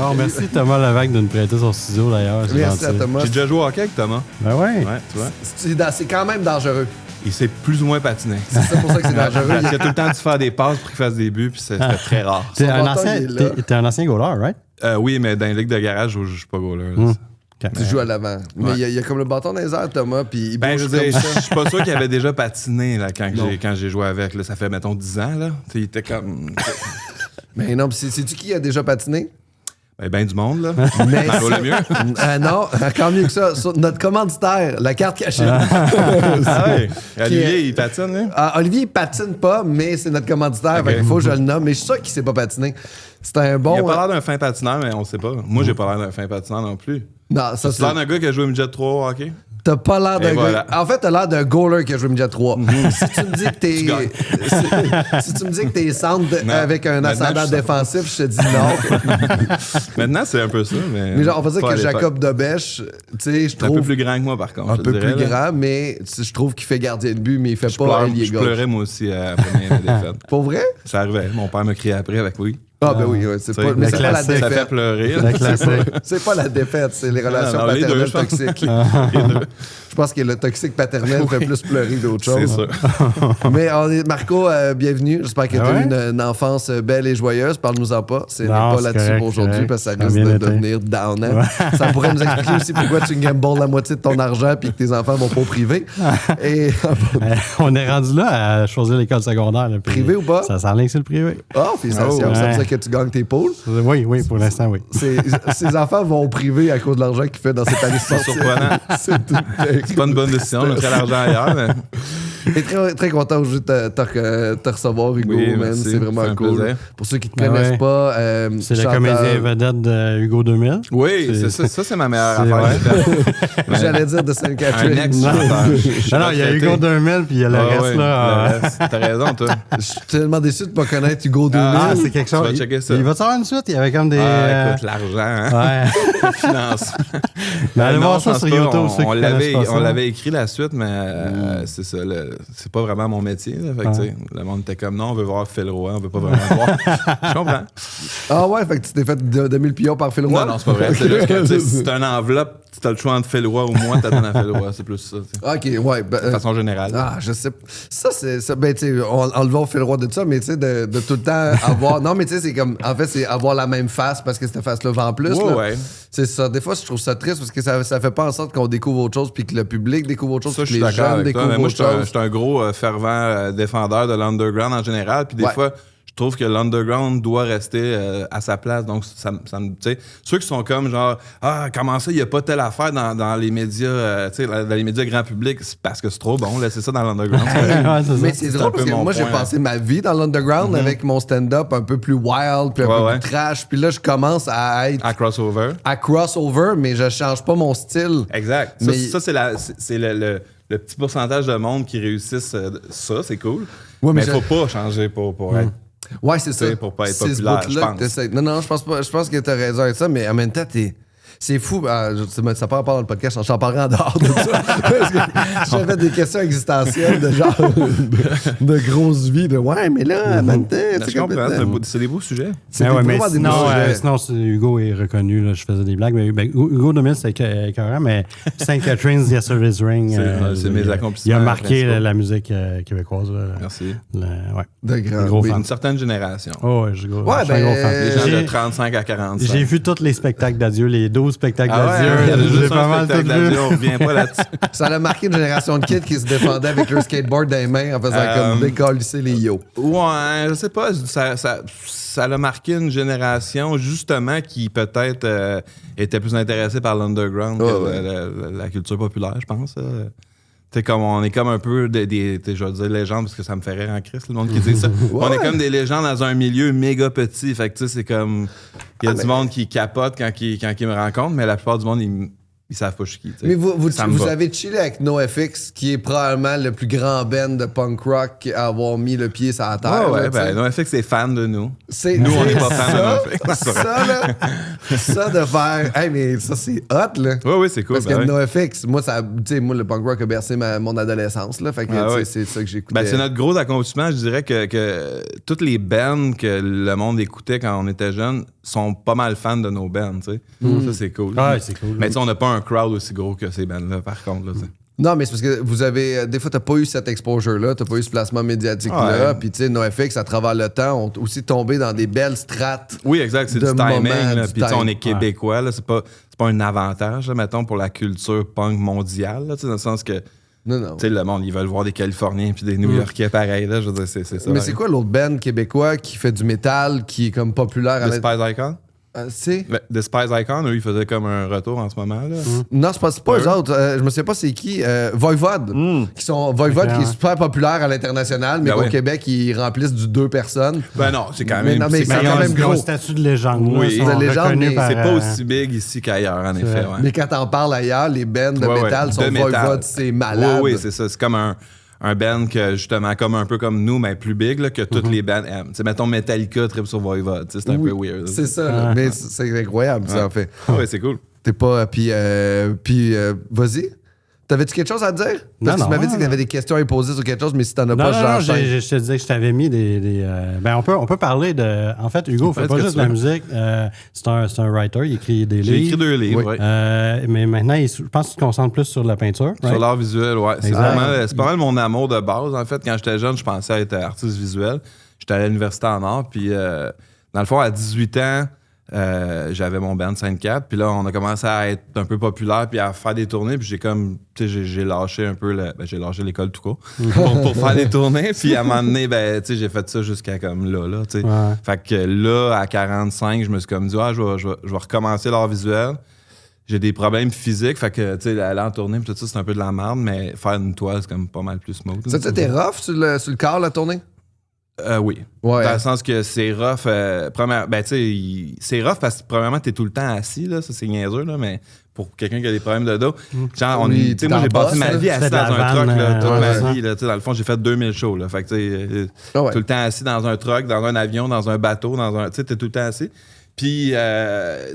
Oh, merci Thomas Levac de nous prêter son ciseau d'ailleurs. Merci à Thomas. J'ai déjà joué au hockey avec Thomas. Ben ouais. Ouais, tu vois. C'est quand même dangereux. Il s'est plus ou moins patiné. C'est pour ça que c'est dangereux. Il a tout le temps dû faire des passes pour qu'il fasse des buts, puis c'était très rare. T'es un, bâton, ancien, il est là. t'es un ancien goaler, right? Oui, mais dans les ligues de garage, je suis pas goaler. Tu joues à l'avant. Mais il y a comme le bâton dans les airs, Thomas, puis il Ben, bouge je veux comme dire, ça. je suis pas sûr qu'il avait déjà patiné là, quand j'ai joué avec. Là, ça fait, mettons, 10 ans. Là. Tu sais, il était comme... Mais non, puis sais-tu qui a déjà patiné? Ben du monde, là. Mais Ça vaut le mieux. non, encore mieux que ça. Notre commanditaire, la carte cachée. Ah ouais. Olivier, Qui- il patine, lui? Olivier, il patine pas, mais c'est notre commanditaire. Ok. Fait qu'il faut que je le nomme. Mais je suis sûr qu'il sait pas patiner. C'est un Il bon. a pas l'air d'un fin patineur, mais on sait pas. Moi, j'ai pas l'air d'un fin patineur non plus. Non, ça C'est l'air d'un gars qui a joué au midget 3 au hockey? T'as pas l'air d'un Et voilà. gars. En fait, t'as l'air d'un goaler qui a joué midget 3. Si tu me dis que t'es. Tu gagnes. si tu me dis que t'es centre Non. avec un Maintenant, ascendant je suis défensif, je te dis non. Maintenant, c'est un peu ça, mais... Mais genre, on va dire pas que à l'époque. Jacob Dobèche, tu sais, je C'est un peu trouve. plus grand que moi, par contre. Un je te peu dirais, plus là. grand, mais je trouve qu'il fait gardien de but, mais il fait pas ailier Je gauche. pleurais, moi aussi, à la première défaite. Pour vrai? Ça arrivait. Mon père me criait après avec oui. Ah, ben oui, ouais, c'est Tu pas, sais, mais la c'est pas la classique. Ça fait défaite. pleurer. La classique. C'est pas la défaite, c'est les relations non, les deux, paternelles je pense. toxiques. Je pense que le toxique paternel fait plus pleurer d'autres C'est choses. ça. Mais Marco, bienvenue. J'espère que tu as ouais? eu une enfance belle et joyeuse. Parle-nous-en pas. C'est Non, pas c'est là-dessus correct, pour aujourd'hui correct. parce que ça Ça a risque bien de été. devenir downant. Ça pourrait nous expliquer aussi pourquoi tu gambles la moitié de ton argent puis que tes enfants vont pas au privé. Et On est rendu là à choisir l'école secondaire. Là, puis Privé ou pas? Ça s'enligne sur le privé. félicitations. Oh, Ça veut ouais. dire que tu gagnes tes poules. Oui, pour l'instant, oui. Ses enfants vont au privé à cause de l'argent qu'il fait dans cette année C'est surprenant. C'est tout. C'est pas une bonne décision. On a pris l'argent ailleurs, mais... Et très, très content aujourd'hui de te recevoir, Hugo. Oui, man. merci. C'est vraiment Ça fait un cool. plaisir. Pour ceux qui ne te Ben connaissent ouais. pas, C'est le chanteur- comédien vedette de Hugo 2000. Oui, C'est- ça, c'est ma meilleure c'est affaire. vrai. J'allais dire de Sainte-Catherine. Un ex Non. chanteur. Non, il y a Hugo 2000 puis il y a le reste là. Le reste. T'as raison, toi. Je suis tellement déçu de ne pas connaître Hugo 2000. Ah, c'est quelque Tu chose. vas checker ça. Il va te faire une suite. Il y avait comme des. Ah, écoute, l'argent, hein? Ouais. Le financement. Mais allez Non, voir je ça pense sur pas. YouTube. ceux qui On connaissent pas ça. l'avait écrit la suite, mais c'est ça. C'est pas vraiment mon métier. Là. Fait que, tu sais, le monde était comme non, on veut voir Phil Roy, on veut pas vraiment voir. Je comprends. Ah ouais, fait que tu t'es fait 2000 pions par Phil Roy. Non, c'est pas vrai. C'est juste que tu sais, si c'est une enveloppe, tu as le choix entre Phil Roy ou moi, t'as donné à Phil Roy. C'est plus ça. Tu sais. Ok, ouais. De façon générale. Ah, je sais. Ça, c'est. Ça, ben, tu sais, on le voit au Phil Roy de ça, mais tu sais, de tout le temps avoir. Non, mais tu sais, c'est comme. En fait, c'est avoir la même face parce que cette face-là vend plus. Ouais, là. ouais. C'est ça. Des fois, je trouve ça triste parce que ça fait pas en sorte qu'on découvre autre chose puis que le public découvre autre chose Ça, puis je que suis les d'accord jeunes avec toi. découvrent Mais moi, autre chose. je suis un gros fervent défendeur de l'underground en général. Puis des Ouais. fois, je trouve que l'underground doit rester à sa place. Donc, ça me. Tu sais, ceux qui sont comme genre, ah, comment ça, il n'y a pas telle affaire dans les médias, tu sais, dans les médias grand public, c'est parce que c'est trop bon. Laissez ça dans l'underground. Ouais, c'est ça. Mais c'est C'est drôle un peu parce que mon moi, j'ai point. passé ma vie dans l'underground avec mon stand-up un peu plus wild, puis un Ouais, peu ouais. plus trash. Puis là, je commence à être À crossover. à crossover, mais je change pas mon style. Exact. Mais- Ça, c'est le petit pourcentage de monde qui réussissent ça, c'est cool. Ouais, mais mais il faut pas changer pour être. Ouais, c'est ça. sais, pour pas être C'est ce populaire, bout-là je que pense. t'essaies. Non, je pense pas. Je pense que t'as raison avec ça, mais en même temps, c'est fou. Ça part pas dans le podcast, j'en parlerai en dehors de ça. Parce que j'avais des questions existentielles de genre de grosse vie, de ouais, mais là, en même temps, Je c'est comprends, complètement. c'est des beaux sujets. C'est Ouais, mais vraiment des sinon, beaux sujets. sinon Hugo est reconnu. Là, je faisais des blagues. Mais Hugo 2000, c'était écœurant. Mais St. Catherine's Yesterday's Ring. C'est mes accomplissements Il a marqué principaux. la musique québécoise. Là. Merci. Ouais. De grand. Gros oui. fan. Une certaine génération. Oh, ouais, je suis Ouais, un gros fan. Les gens de J'ai- 35 à 45. J'ai vu tous les spectacles d'adieu, les 12 spectacles Ah d'adieu. ouais, il y a J'ai juste pas un mal tout spectacle vu. d'adieu, on revient pas là-dessus. Ça a marqué une génération de kids qui se défendaient avec leur skateboard dans les mains en faisant comme décalisser les yo. Ouais, je sais pas, ça a marqué une génération justement qui peut-être était plus intéressée par l'underground que la culture populaire, je pense. On est comme un peu je vais dire légendes parce que ça me fait rire en Christ, le monde qui dit ça. On est comme des légendes dans un milieu méga petit. Fait que tu sais, c'est comme. Il y a du monde qui capote quand ils me rencontrent, mais la plupart du monde, ils savent pas je suis qui. Mais vous Ça me va. avez chillé avec NoFX, qui est probablement le plus grand band de punk rock à avoir mis le pied sur la terre. Ouais, là, tu sais. NoFX est fan de nous. Nous, on n'est pas fan de NoFX. Ça, là, ça de faire. Hey, mais ça, c'est hot, là. Oui, c'est cool. Parce que NoFX, moi, moi, le punk rock a bercé mon adolescence, là. Fait que, tu sais, c'est ça que j'écoutais. C'est notre gros accomplissement. Je dirais que toutes les bands que le monde écoutait quand on était jeune sont pas mal fans de nos bands, tu sais. Ça, c'est cool. Ah, c'est cool. Mais tu sais, on n'a pas un crowd aussi gros que ces bands-là, par contre, là, tu sais. Non, mais c'est parce que vous avez. Des fois, t'as pas eu cette exposure-là, t'as pas eu ce placement médiatique-là. Ouais. Puis, tu sais, NoFX, à travers le temps, ont aussi tombé dans des belles strates. Oui, exact, c'est de du timing. moment, Là. du Puis, tu sais, on time. est québécois, là, c'est pas un avantage, là, mettons, pour la culture punk mondiale, là, tu sais, dans le sens que, Non. tu sais, le monde, ils veulent voir des Californiens puis des New-Yorkais pareil, là, je veux dire, c'est ça. Mais c'est quoi l'autre band québécois qui fait du métal, qui est comme populaire à The Spice Icon? c'est? The Spice Icon, eux, ils faisaient comme un retour en ce moment, là. Non, c'est pas eux autres. Je me sais pas c'est qui. Voivode. Voivode qui est super populaire à l'international, mais Ben qu'au oui. Québec, ils remplissent du 2 personnes. Ben non, c'est quand Mais même... non, mais c'est c'est quand quand même- même Ils ont un gros. statut de légende. là. Oui, Ils sont de légende, reconnus mais par, C'est pas aussi big ici qu'ailleurs, en effet, vrai. ouais. Mais quand t'en parles ailleurs, les bands de Ouais, métal ouais. sont De métal. Voivode, c'est malade. Oui, c'est ça. C'est comme un band que, justement, comme un peu comme nous, mais plus big, là, que toutes les bands aiment. Tu sais, mettons Metallica, trip sur Voivode. Tu sais, c'est un Oui, peu weird. C'est ça, là. Mais c'est incroyable, ça, en fait. Oui, c'est cool. T'es pas. Puis, vas-y. T'avais-tu quelque chose à dire? Parce que Non, tu m'avais dit non. que t'avais des questions à poser sur quelque chose, mais si t'en as Non, pas, non, j'enchaîne. je te disais que je t'avais mis des ben, on peut parler de... En fait, Hugo fait fait pas ce que juste tu de la veux. musique. C'est un writer, il écrit des J'ai livres. écrit 2 livres, Oui. ouais. Mais maintenant, je pense qu'il se concentre plus sur la peinture. Sur right? l'art visuel, ouais. C'est Exact. pas mal mon amour de base. En fait, quand j'étais jeune, je pensais être artiste visuel. J'étais à l'université en art, puis dans le fond, à 18 ans, j'avais mon band 5-4, puis là, on a commencé à être un peu populaire, puis à faire des tournées, puis j'ai comme, tu sais, j'ai lâché un peu, j'ai lâché l'école tout court pour faire des tournées, puis à un moment donné, ben, tu sais, j'ai fait ça jusqu'à comme là, tu sais. Ouais. Fait que là, à 45, je me suis comme dit, je vais recommencer l'art visuel. J'ai des problèmes physiques, fait que, tu sais, aller en tournée, puis tout ça, c'est un peu de la merde, mais faire une toile, c'est comme pas mal plus smooth. Ça, c'était rough sur le corps, la tournée? Oui. Ouais. Dans le sens que c'est rough. Ben, tu sais, c'est rough parce que, premièrement, t'es tout le temps assis, là. Ça, c'est niaiseux, là, mais pour quelqu'un qui a des problèmes de dos. Genre, Oui, tu sais, moi, t'en j'ai passé bosses, ma là. vie Tu fais assis de la dans un truck, vanne, là, toute ouais, ma ouais. vie, là. Tu sais, dans le fond, j'ai fait 2000 shows, là. Fait que, tu sais, Ah ouais. tout le temps assis dans un truck, dans un avion, dans un bateau, tu sais, t'es tout le temps assis. Puis, tu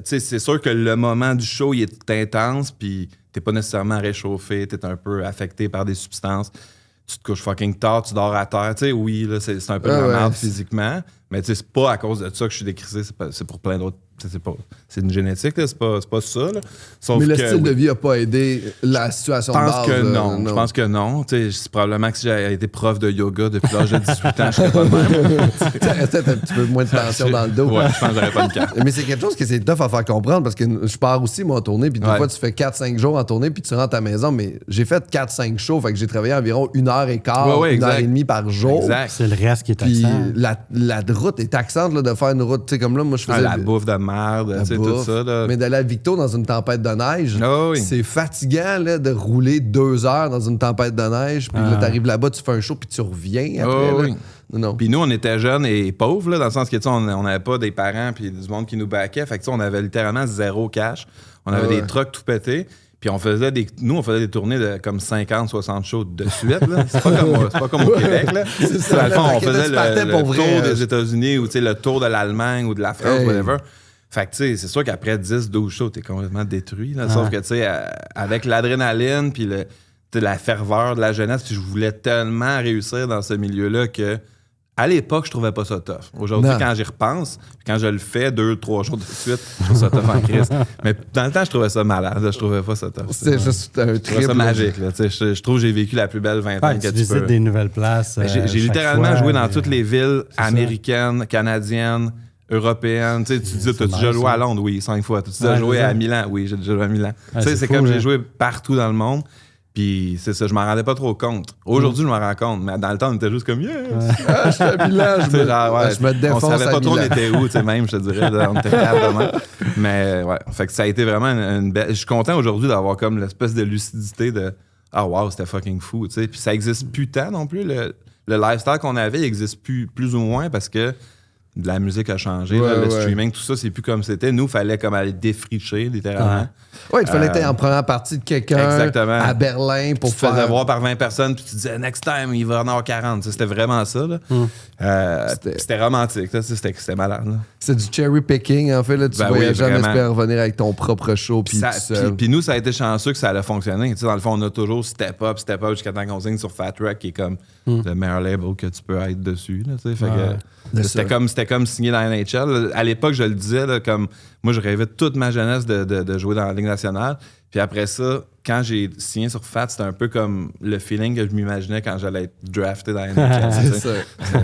sais, c'est sûr que le moment du show, il est intense, puis t'es pas nécessairement réchauffé, t'es un peu affecté par des substances. Tu te couches fucking tard, tu dors à terre. Tu sais, oui, là, c'est un peu de la ouais. merde physiquement, mais tu sais, c'est pas à cause de ça que je suis décrisé, c'est pour plein d'autres. C'est une génétique, là, c'est pas ça. Là. Sauf Mais le que, style de oui. vie a pas aidé la situation Je de pense base. que là, non. Je pense que non. Tu sais, c'est probablement que si j'avais été prof de yoga depuis l'âge de 18 ans, je serais pas le même. T'aurais peut-être un petit peu moins de tension dans le dos. Ouais, je pense que j'aurais pas une carte. Mais c'est quelque chose que c'est tough à faire comprendre parce que je pars aussi, moi, en tournée, puis des Ouais. fois, tu fais 4-5 jours en tournée, puis tu rentres à la maison, mais j'ai fait 4-5 shows, fait que j'ai travaillé environ 1h15, Ouais, 1h30 par jour. Exact. C'est le reste qui est Puis taxant. la route est taxante là, de faire une route, tu sais, comme là, moi, je faisais. La bouffe de merde, la tu sais, tout bouffe. ça. Là. Mais d'aller à Victo dans une tempête de neige, Ah oui. c'est fatigant là, de rouler 2 heures dans une tempête de neige. Puis là, t'arrives là-bas, tu fais un show, puis tu reviens après. Ah là. oui. Non. Puis nous, on était jeunes et pauvres, là, dans le sens que, tu sais, on n'avait pas des parents puis du monde qui nous backait. Fait que, tu sais, on avait littéralement 0 cash. On avait ouais. des trucks tout pétés. Puis on faisait des tournées de comme 50, 60 shows de suite. Là. C'est pas comme au Québec. Là. ça, Dans le là, fond, fait on que faisait tu partais le pour tour vrai, des États-Unis ou tu sais, le tour de l'Allemagne ou de la France, Hey. whatever. Fait que, tu sais, c'est sûr qu'après 10, 12 shows, t'es complètement détruit. Là. Sauf que, tu sais, avec l'adrénaline puis la ferveur de la jeunesse, puis je voulais tellement réussir dans ce milieu-là que à l'époque, je trouvais pas ça tough. Aujourd'hui, Non. quand j'y repense, puis quand je le fais 2-3 jours de suite, je trouve ça tough en crise. Mais dans le temps, je trouvais ça malade. Je trouvais pas ça tough. C'est juste un Je trouvais ça trip. magique. Là. Tu sais, je trouve que j'ai vécu la plus belle vingtaine Ouais, que tu tu visites peux. des nouvelles places. Ben, j'ai chaque littéralement fois, joué dans et- toutes les villes ça. américaines, canadiennes, européennes. Tu sais, tu dis, c'est t'as déjà nice, joué ça. à Londres? Oui, 5 fois. T'as déjà Ouais, joué c'est ça. à Milan? Oui, j'ai déjà joué à Milan. Ouais, Tu sais, c'est c'est fou, comme là. j'ai joué partout dans le monde. Puis c'est ça, je m'en rendais pas trop compte. Aujourd'hui, je m'en rends compte, mais dans le temps, on était juste comme yes! Ah, je suis à Milan, Tu sais, genre, ouais, je me défonce on savait à pas trop on Milan. était où, tu sais, même, je te dirais, là, on était capable de même. Mais ouais, fait que ça a été vraiment une belle. Je suis content aujourd'hui d'avoir comme l'espèce de lucidité de ah wow, c'était fucking fou, tu sais. Puis ça existe plus tant non plus. Le lifestyle qu'on avait, il existe plus ou moins parce que la musique a changé. Là, le streaming, tout ça, c'est plus comme c'était. Nous, il fallait comme aller défricher, littéralement. Oui, il fallait être en première partie de quelqu'un à Berlin pour faire... Tu te faisais voir par 20 personnes, puis tu disais « Next time, il va en avoir 40 ». C'était vraiment ça. Là. C'était romantique. Là, c'était malade. C'est du cherry picking, en fait. Là, tu voyageais en espérant revenir avec ton propre show. Puis nous, ça a été chanceux que ça allait fonctionner. Dans le fond, on a toujours step up jusqu'à temps qu'on signe sur Fat Wreck, qui est comme le meilleur label que tu peux être dessus. Là, fait que, c'était comme signer dans la NHL. À l'époque, je le disais, là, comme moi, je rêvais toute ma jeunesse de jouer dans la Ligue nationale. Puis après ça, quand j'ai signé sur Fat, c'était un peu comme le feeling que je m'imaginais quand j'allais être drafté dans la NHL.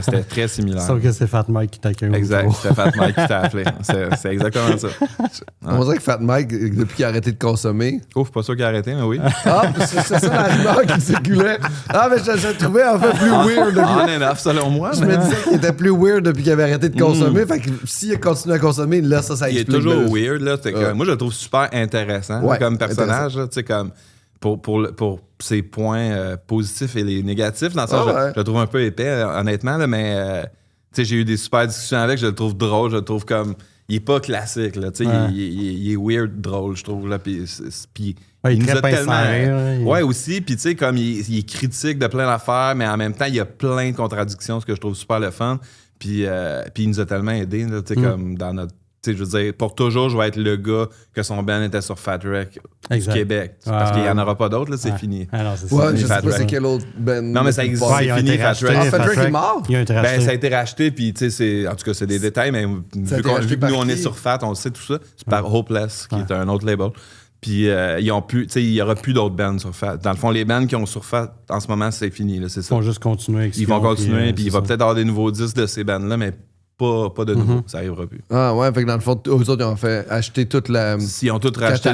C'était très similaire. Sauf que c'est Fat Mike qui t'a accueilli. Exact, c'est Fat Mike qui t'a appelé. C'est exactement ça. On dirait que Fat Mike, depuis qu'il a arrêté de consommer... Ouf, pas sûr qu'il a arrêté, mais oui. Ah, c'est ça la rumeur qui circulait. Ah, mais je le trouvais en fait plus weird. On est enough, selon moi. Je me disais qu'il était plus weird depuis qu'il avait arrêté de consommer. Fait que s'il a continué à consommer, là, ça explique. Il est toujours weird, là. Moi, je le trouve super intéressant comme personnage. Tu sais, comme pour ses points positifs et les négatifs. Dans le sens, je le trouve un peu épais, honnêtement, là, mais tu sais, j'ai eu des super discussions avec. Je le trouve drôle. Je le trouve comme... Il est pas classique, là. Tu sais, il est weird, drôle, je trouve, là. Puis il nous a tellement... Ouais, aussi. Puis tu sais, comme il est critique de plein d'affaires, mais en même temps, il y a plein de contradictions, ce que je trouve super le fun. Puis il nous a tellement aidés, là, tu sais, comme dans notre... Je veux dire, pour toujours, je vais être le gars que son band était sur Fat Wreck du Québec. Parce qu'il n'y en aura pas d'autres, là, c'est fini. Alors, c'est ça. Je sais pas c'est quel autre band. Non, mais ça existe, c'est fini, Fat Wreck. Fat Wreck est mort? Ça a été racheté, puis tu sais, en tout cas, c'est des détails, mais vu que nous, on est sur Fat, on sait tout ça. C'est par Hopeless, qui est un autre label. Puis ils ont pu, tu sais, il n'y aura plus d'autres bands sur Fat. Dans le fond, les bands qui ont sur Fat, en ce moment, c'est fini, là, c'est ça. Ils vont juste continuer avec Ils vont continuer, puis il va peut-être avoir des nouveaux disques de ces bands-là, mais pas de nouveau, ça arrivera plus. Ah ouais, fait que dans le fond, eux autres, ils ont fait acheter toute la... Ils ont tout racheté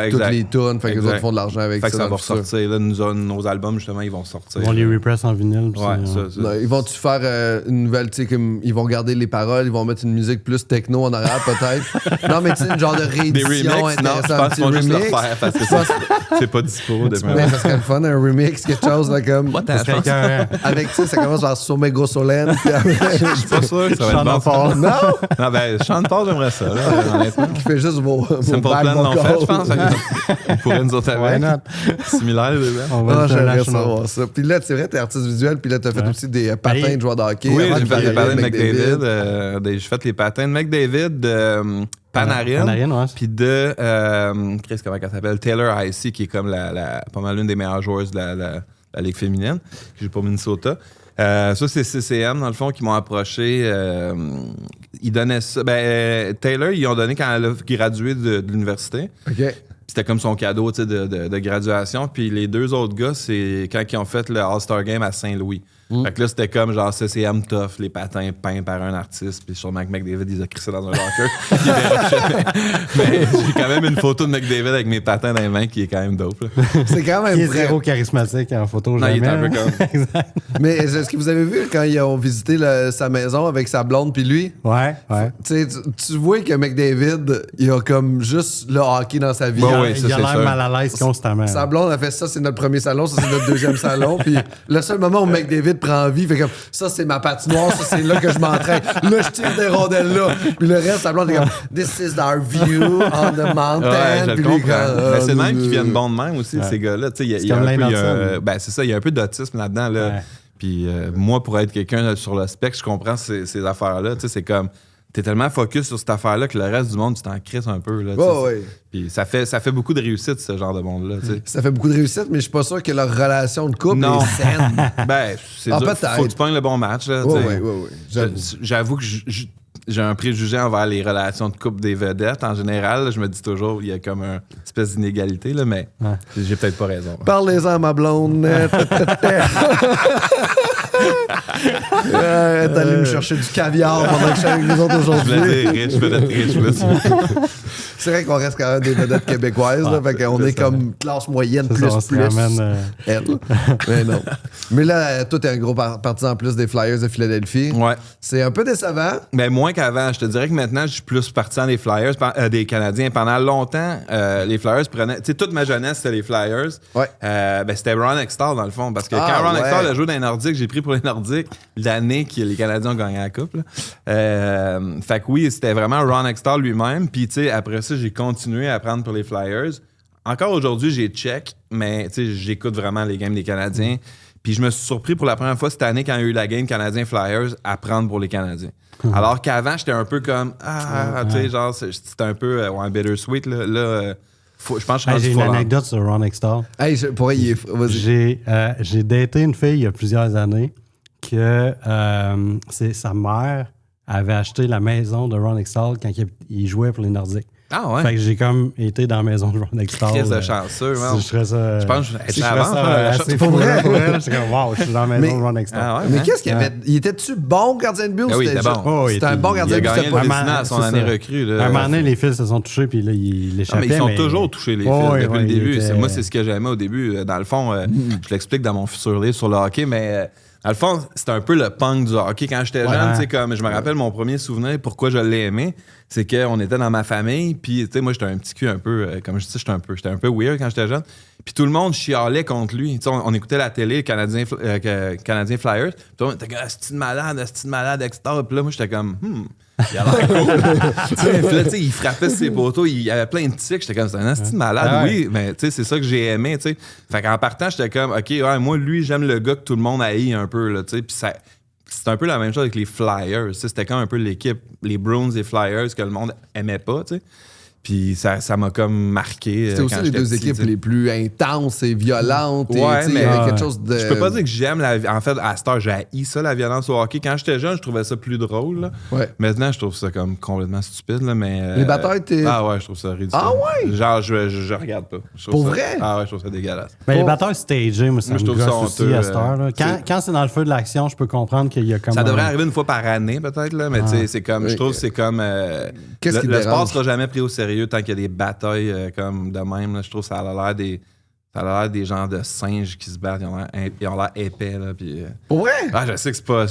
toutes les tunes, fait que les autres font de l'argent avec ça. Fait que ça va ressortir. Là, nos albums, justement, ils vont sortir. Ils vont les repress en vinyle. Ils vont-tu faire une nouvelle, tu sais, comme ils vont garder les paroles, ils vont mettre une musique plus techno en arrière, peut-être. Non, mais tu sais, une genre de réédition intéressante. Non, je pense qu'ils vont juste le faire parce que c'est pas dispo. Mais ça serait le fun, un remix, quelque chose, là, comme... Avec, tu sais, ça commence par Somego Solène. Je suis pas sûr que ça va être bon. Non, ben, Sean Paul, j'aimerais ça, là, honnêtement. Qui fait juste vos Simple Plan l'ont fait, je pense. On pourrait nous autres avec. Similaire, j'aimerais savoir ça. Puis là, c'est vrai, t'es artiste visuel, puis là, t'as fait aussi des patins de joueurs de hockey. Oui, j'ai fait des patins de McDavid. J'ai fait les patins de McDavid, de Panarin, puis de, comment elle s'appelle? Taylor Icy, qui est comme pas mal l'une des meilleures joueuses de la Ligue féminine, qui joue pour Minnesota. Ça, c'est CCM, dans le fond, qui m'ont approché. Ils donnaient ça. Taylor, ils ont donné quand elle a gradué de l'université. OK. C'était comme son cadeau de graduation. Puis les deux autres gars, c'est quand ils ont fait le All-Star Game à Saint-Louis. Fait que là, c'était comme genre CCM tough, les patins peints par un artiste. Puis sûrement que McDavid, ils ont crissé dans un locker. Mais j'ai quand même une photo de McDavid avec mes patins dans les mains qui est quand même dope. C'est quand même il est zéro charismatique en photo. Non, jamais, il est un peu comme... Exact. Mais est-ce que vous avez vu quand ils ont visité sa maison avec sa blonde puis lui? Ouais. Tu vois que McDavid, il a comme juste le hockey dans sa vie. Il a l'air mal à l'aise constamment. Sa blonde a fait ça, c'est notre premier salon, ça c'est notre deuxième salon. Puis le seul moment où McDavid prend vie, fait comme ça c'est ma patinoire, ça c'est là que je m'entraîne. Là je tire des rondelles là. Puis le reste, sa blonde est comme This is our view on the mountain. Ouais, je puis comprends. C'est le même qui viennent bon de même aussi, ces gars-là. C'est ça, il y a un peu d'autisme là-dedans. Là. Ouais. Puis moi, pour être quelqu'un sur le spectre, je comprends ces affaires-là. C'est comme t'es tellement focus sur cette affaire-là que le reste du monde, tu t'en crisses un peu. Là, Puis ça fait beaucoup de réussite, ce genre de monde-là. Ça fait beaucoup de réussite, mais je suis pas sûr que leur relation de couple est saine. C'est dur. Faut que tu pognes le bon match. Là, j'avoue que j'ai un préjugé envers les relations de couple des vedettes. En général, là, je me dis toujours il y a comme une espèce d'inégalité, là, mais j'ai peut-être pas raison. Parlez-en à ma blonde. T'es allé me chercher du caviar pendant que je suis avec les autres aujourd'hui. Je voulais être riche. C'est vrai qu'on reste quand même des vedettes québécoises, là, fait qu'on est comme classe moyenne C'est ça, on se plus ramène, elle. Mais non. Mais là, toi, t'es un gros partisan en plus des Flyers de Philadelphie. Ouais. C'est un peu décevant. Mais moins qu'avant. Je te dirais que maintenant, je suis plus partisan des Flyers, des Canadiens. Pendant longtemps, les Flyers prenaient... Tu sais, toute ma jeunesse, c'était les Flyers. Ouais. C'était Ron Extall, dans le fond. Parce que quand Ron Extall a joué dans les Nordiques, j'ai pris pour les Nordiques l'année que les Canadiens ont gagné la Coupe. Fait que oui, c'était vraiment Ron Extall lui-même. Puis, tu sais, après ça, j'ai continué à prendre pour les Flyers. Encore aujourd'hui, j'ai check, mais tu sais, j'écoute vraiment les games des Canadiens. Puis je me suis surpris pour la première fois cette année quand il y a eu la game Canadien-Flyers à prendre pour les Canadiens. Alors qu'avant, j'étais un peu comme tu sais, genre, c'était un peu bittersweet. Là, je pense que je suis J'ai rendu une fort. anecdote sur Ron Extall. Hey, pour il est... Vas-y. J'ai daté une fille il y a plusieurs années que sa mère avait acheté la maison de Ron Extall quand il jouait pour les Nordiques. Ah ouais? Fait que j'ai comme été dans la maison de Ron Extall. Crise de chanceux, man. Je serais ça. Je pense que je je serais avant, ça assez pour fou, vrai? pour elle. J'étais comme, wow, je suis dans la maison de Ron Extall. Ah ouais, Mais hein? qu'est-ce qu'il y avait? Il était-tu bon gardien de but? Ah oui, il était bon. Oh, C'était un bon Il gardien a de but. gagné C'était le pas... Vézina à son c'est année ça. recrue. À un moment donné, les fils se sont touchés puis là, ils Non, l'échappaient. mais ils sont toujours touchés, les fils, depuis le début. Moi, c'est ce que j'aimais au début. Dans le fond, je l'explique dans mon futur livre sur le hockey, mais dans le fond, c'était un peu le punk du hockey. Quand j'étais jeune, tu sais, comme je me rappelle mon premier souvenir, pourquoi je l'ai aimé, c'est qu'on était dans ma famille, puis tu sais, moi, j'étais un petit cul un peu, comme je dis, j'étais un peu weird quand j'étais jeune. Puis tout le monde chialait contre lui. Tu sais, on écoutait la télé, Canadien Flyers, puis tout le monde était comme « Asti de malade, etc. » Puis là, moi, j'étais comme il a l'air cool. Puis là, tu sais, il frappait ses poteaux, il avait plein de tics. J'étais comme, c'est un asti de malade, oui, mais tu sais, c'est ça que j'ai aimé, tu sais. Fait qu'en partant, j'étais comme, OK, ouais, moi, lui, j'aime le gars que tout le monde haït un peu, là, tu sais. Puis c'est un peu la même chose avec les Flyers. Tu sais, c'était comme un peu l'équipe, les Bruins et Flyers que le monde aimait pas, tu sais. Puis ça m'a comme marqué. C'était aussi les deux équipes les plus intenses et violentes. Ouais, mais avec quelque chose de... Je peux pas dire que j'aime en fait, à cette heure, j'ai haï ça, la violence au hockey. Quand j'étais jeune, je trouvais ça plus drôle. Là. Ouais. Maintenant, je trouve ça comme complètement stupide. Là, mais, Les batailles, t'es... Ah ouais, je trouve ça ridicule. Ah ouais? Genre, je regarde pas. Pour vrai? Ah ouais, je trouve ça dégueulasse. Mais les batteurs stagés, moi, ça Moi, je me trouve ça gosse aussi honteux, à cette heure. Là. Quand c'est dans le feu de l'action, je peux comprendre qu'il y a comme... Ça devrait arriver une fois par année, peut-être, là, mais tu sais, c'est comme, je trouve que c'est comme... Qu'est-ce qui te le sport dérange? sera jamais pris au sérieux tant qu'il y a des batailles comme de même. Là, je trouve que ça a l'air des genres de singes qui se battent. Ils ont l'air épais. Là, puis, Pour vrai? Ah, je sais que c'est pas.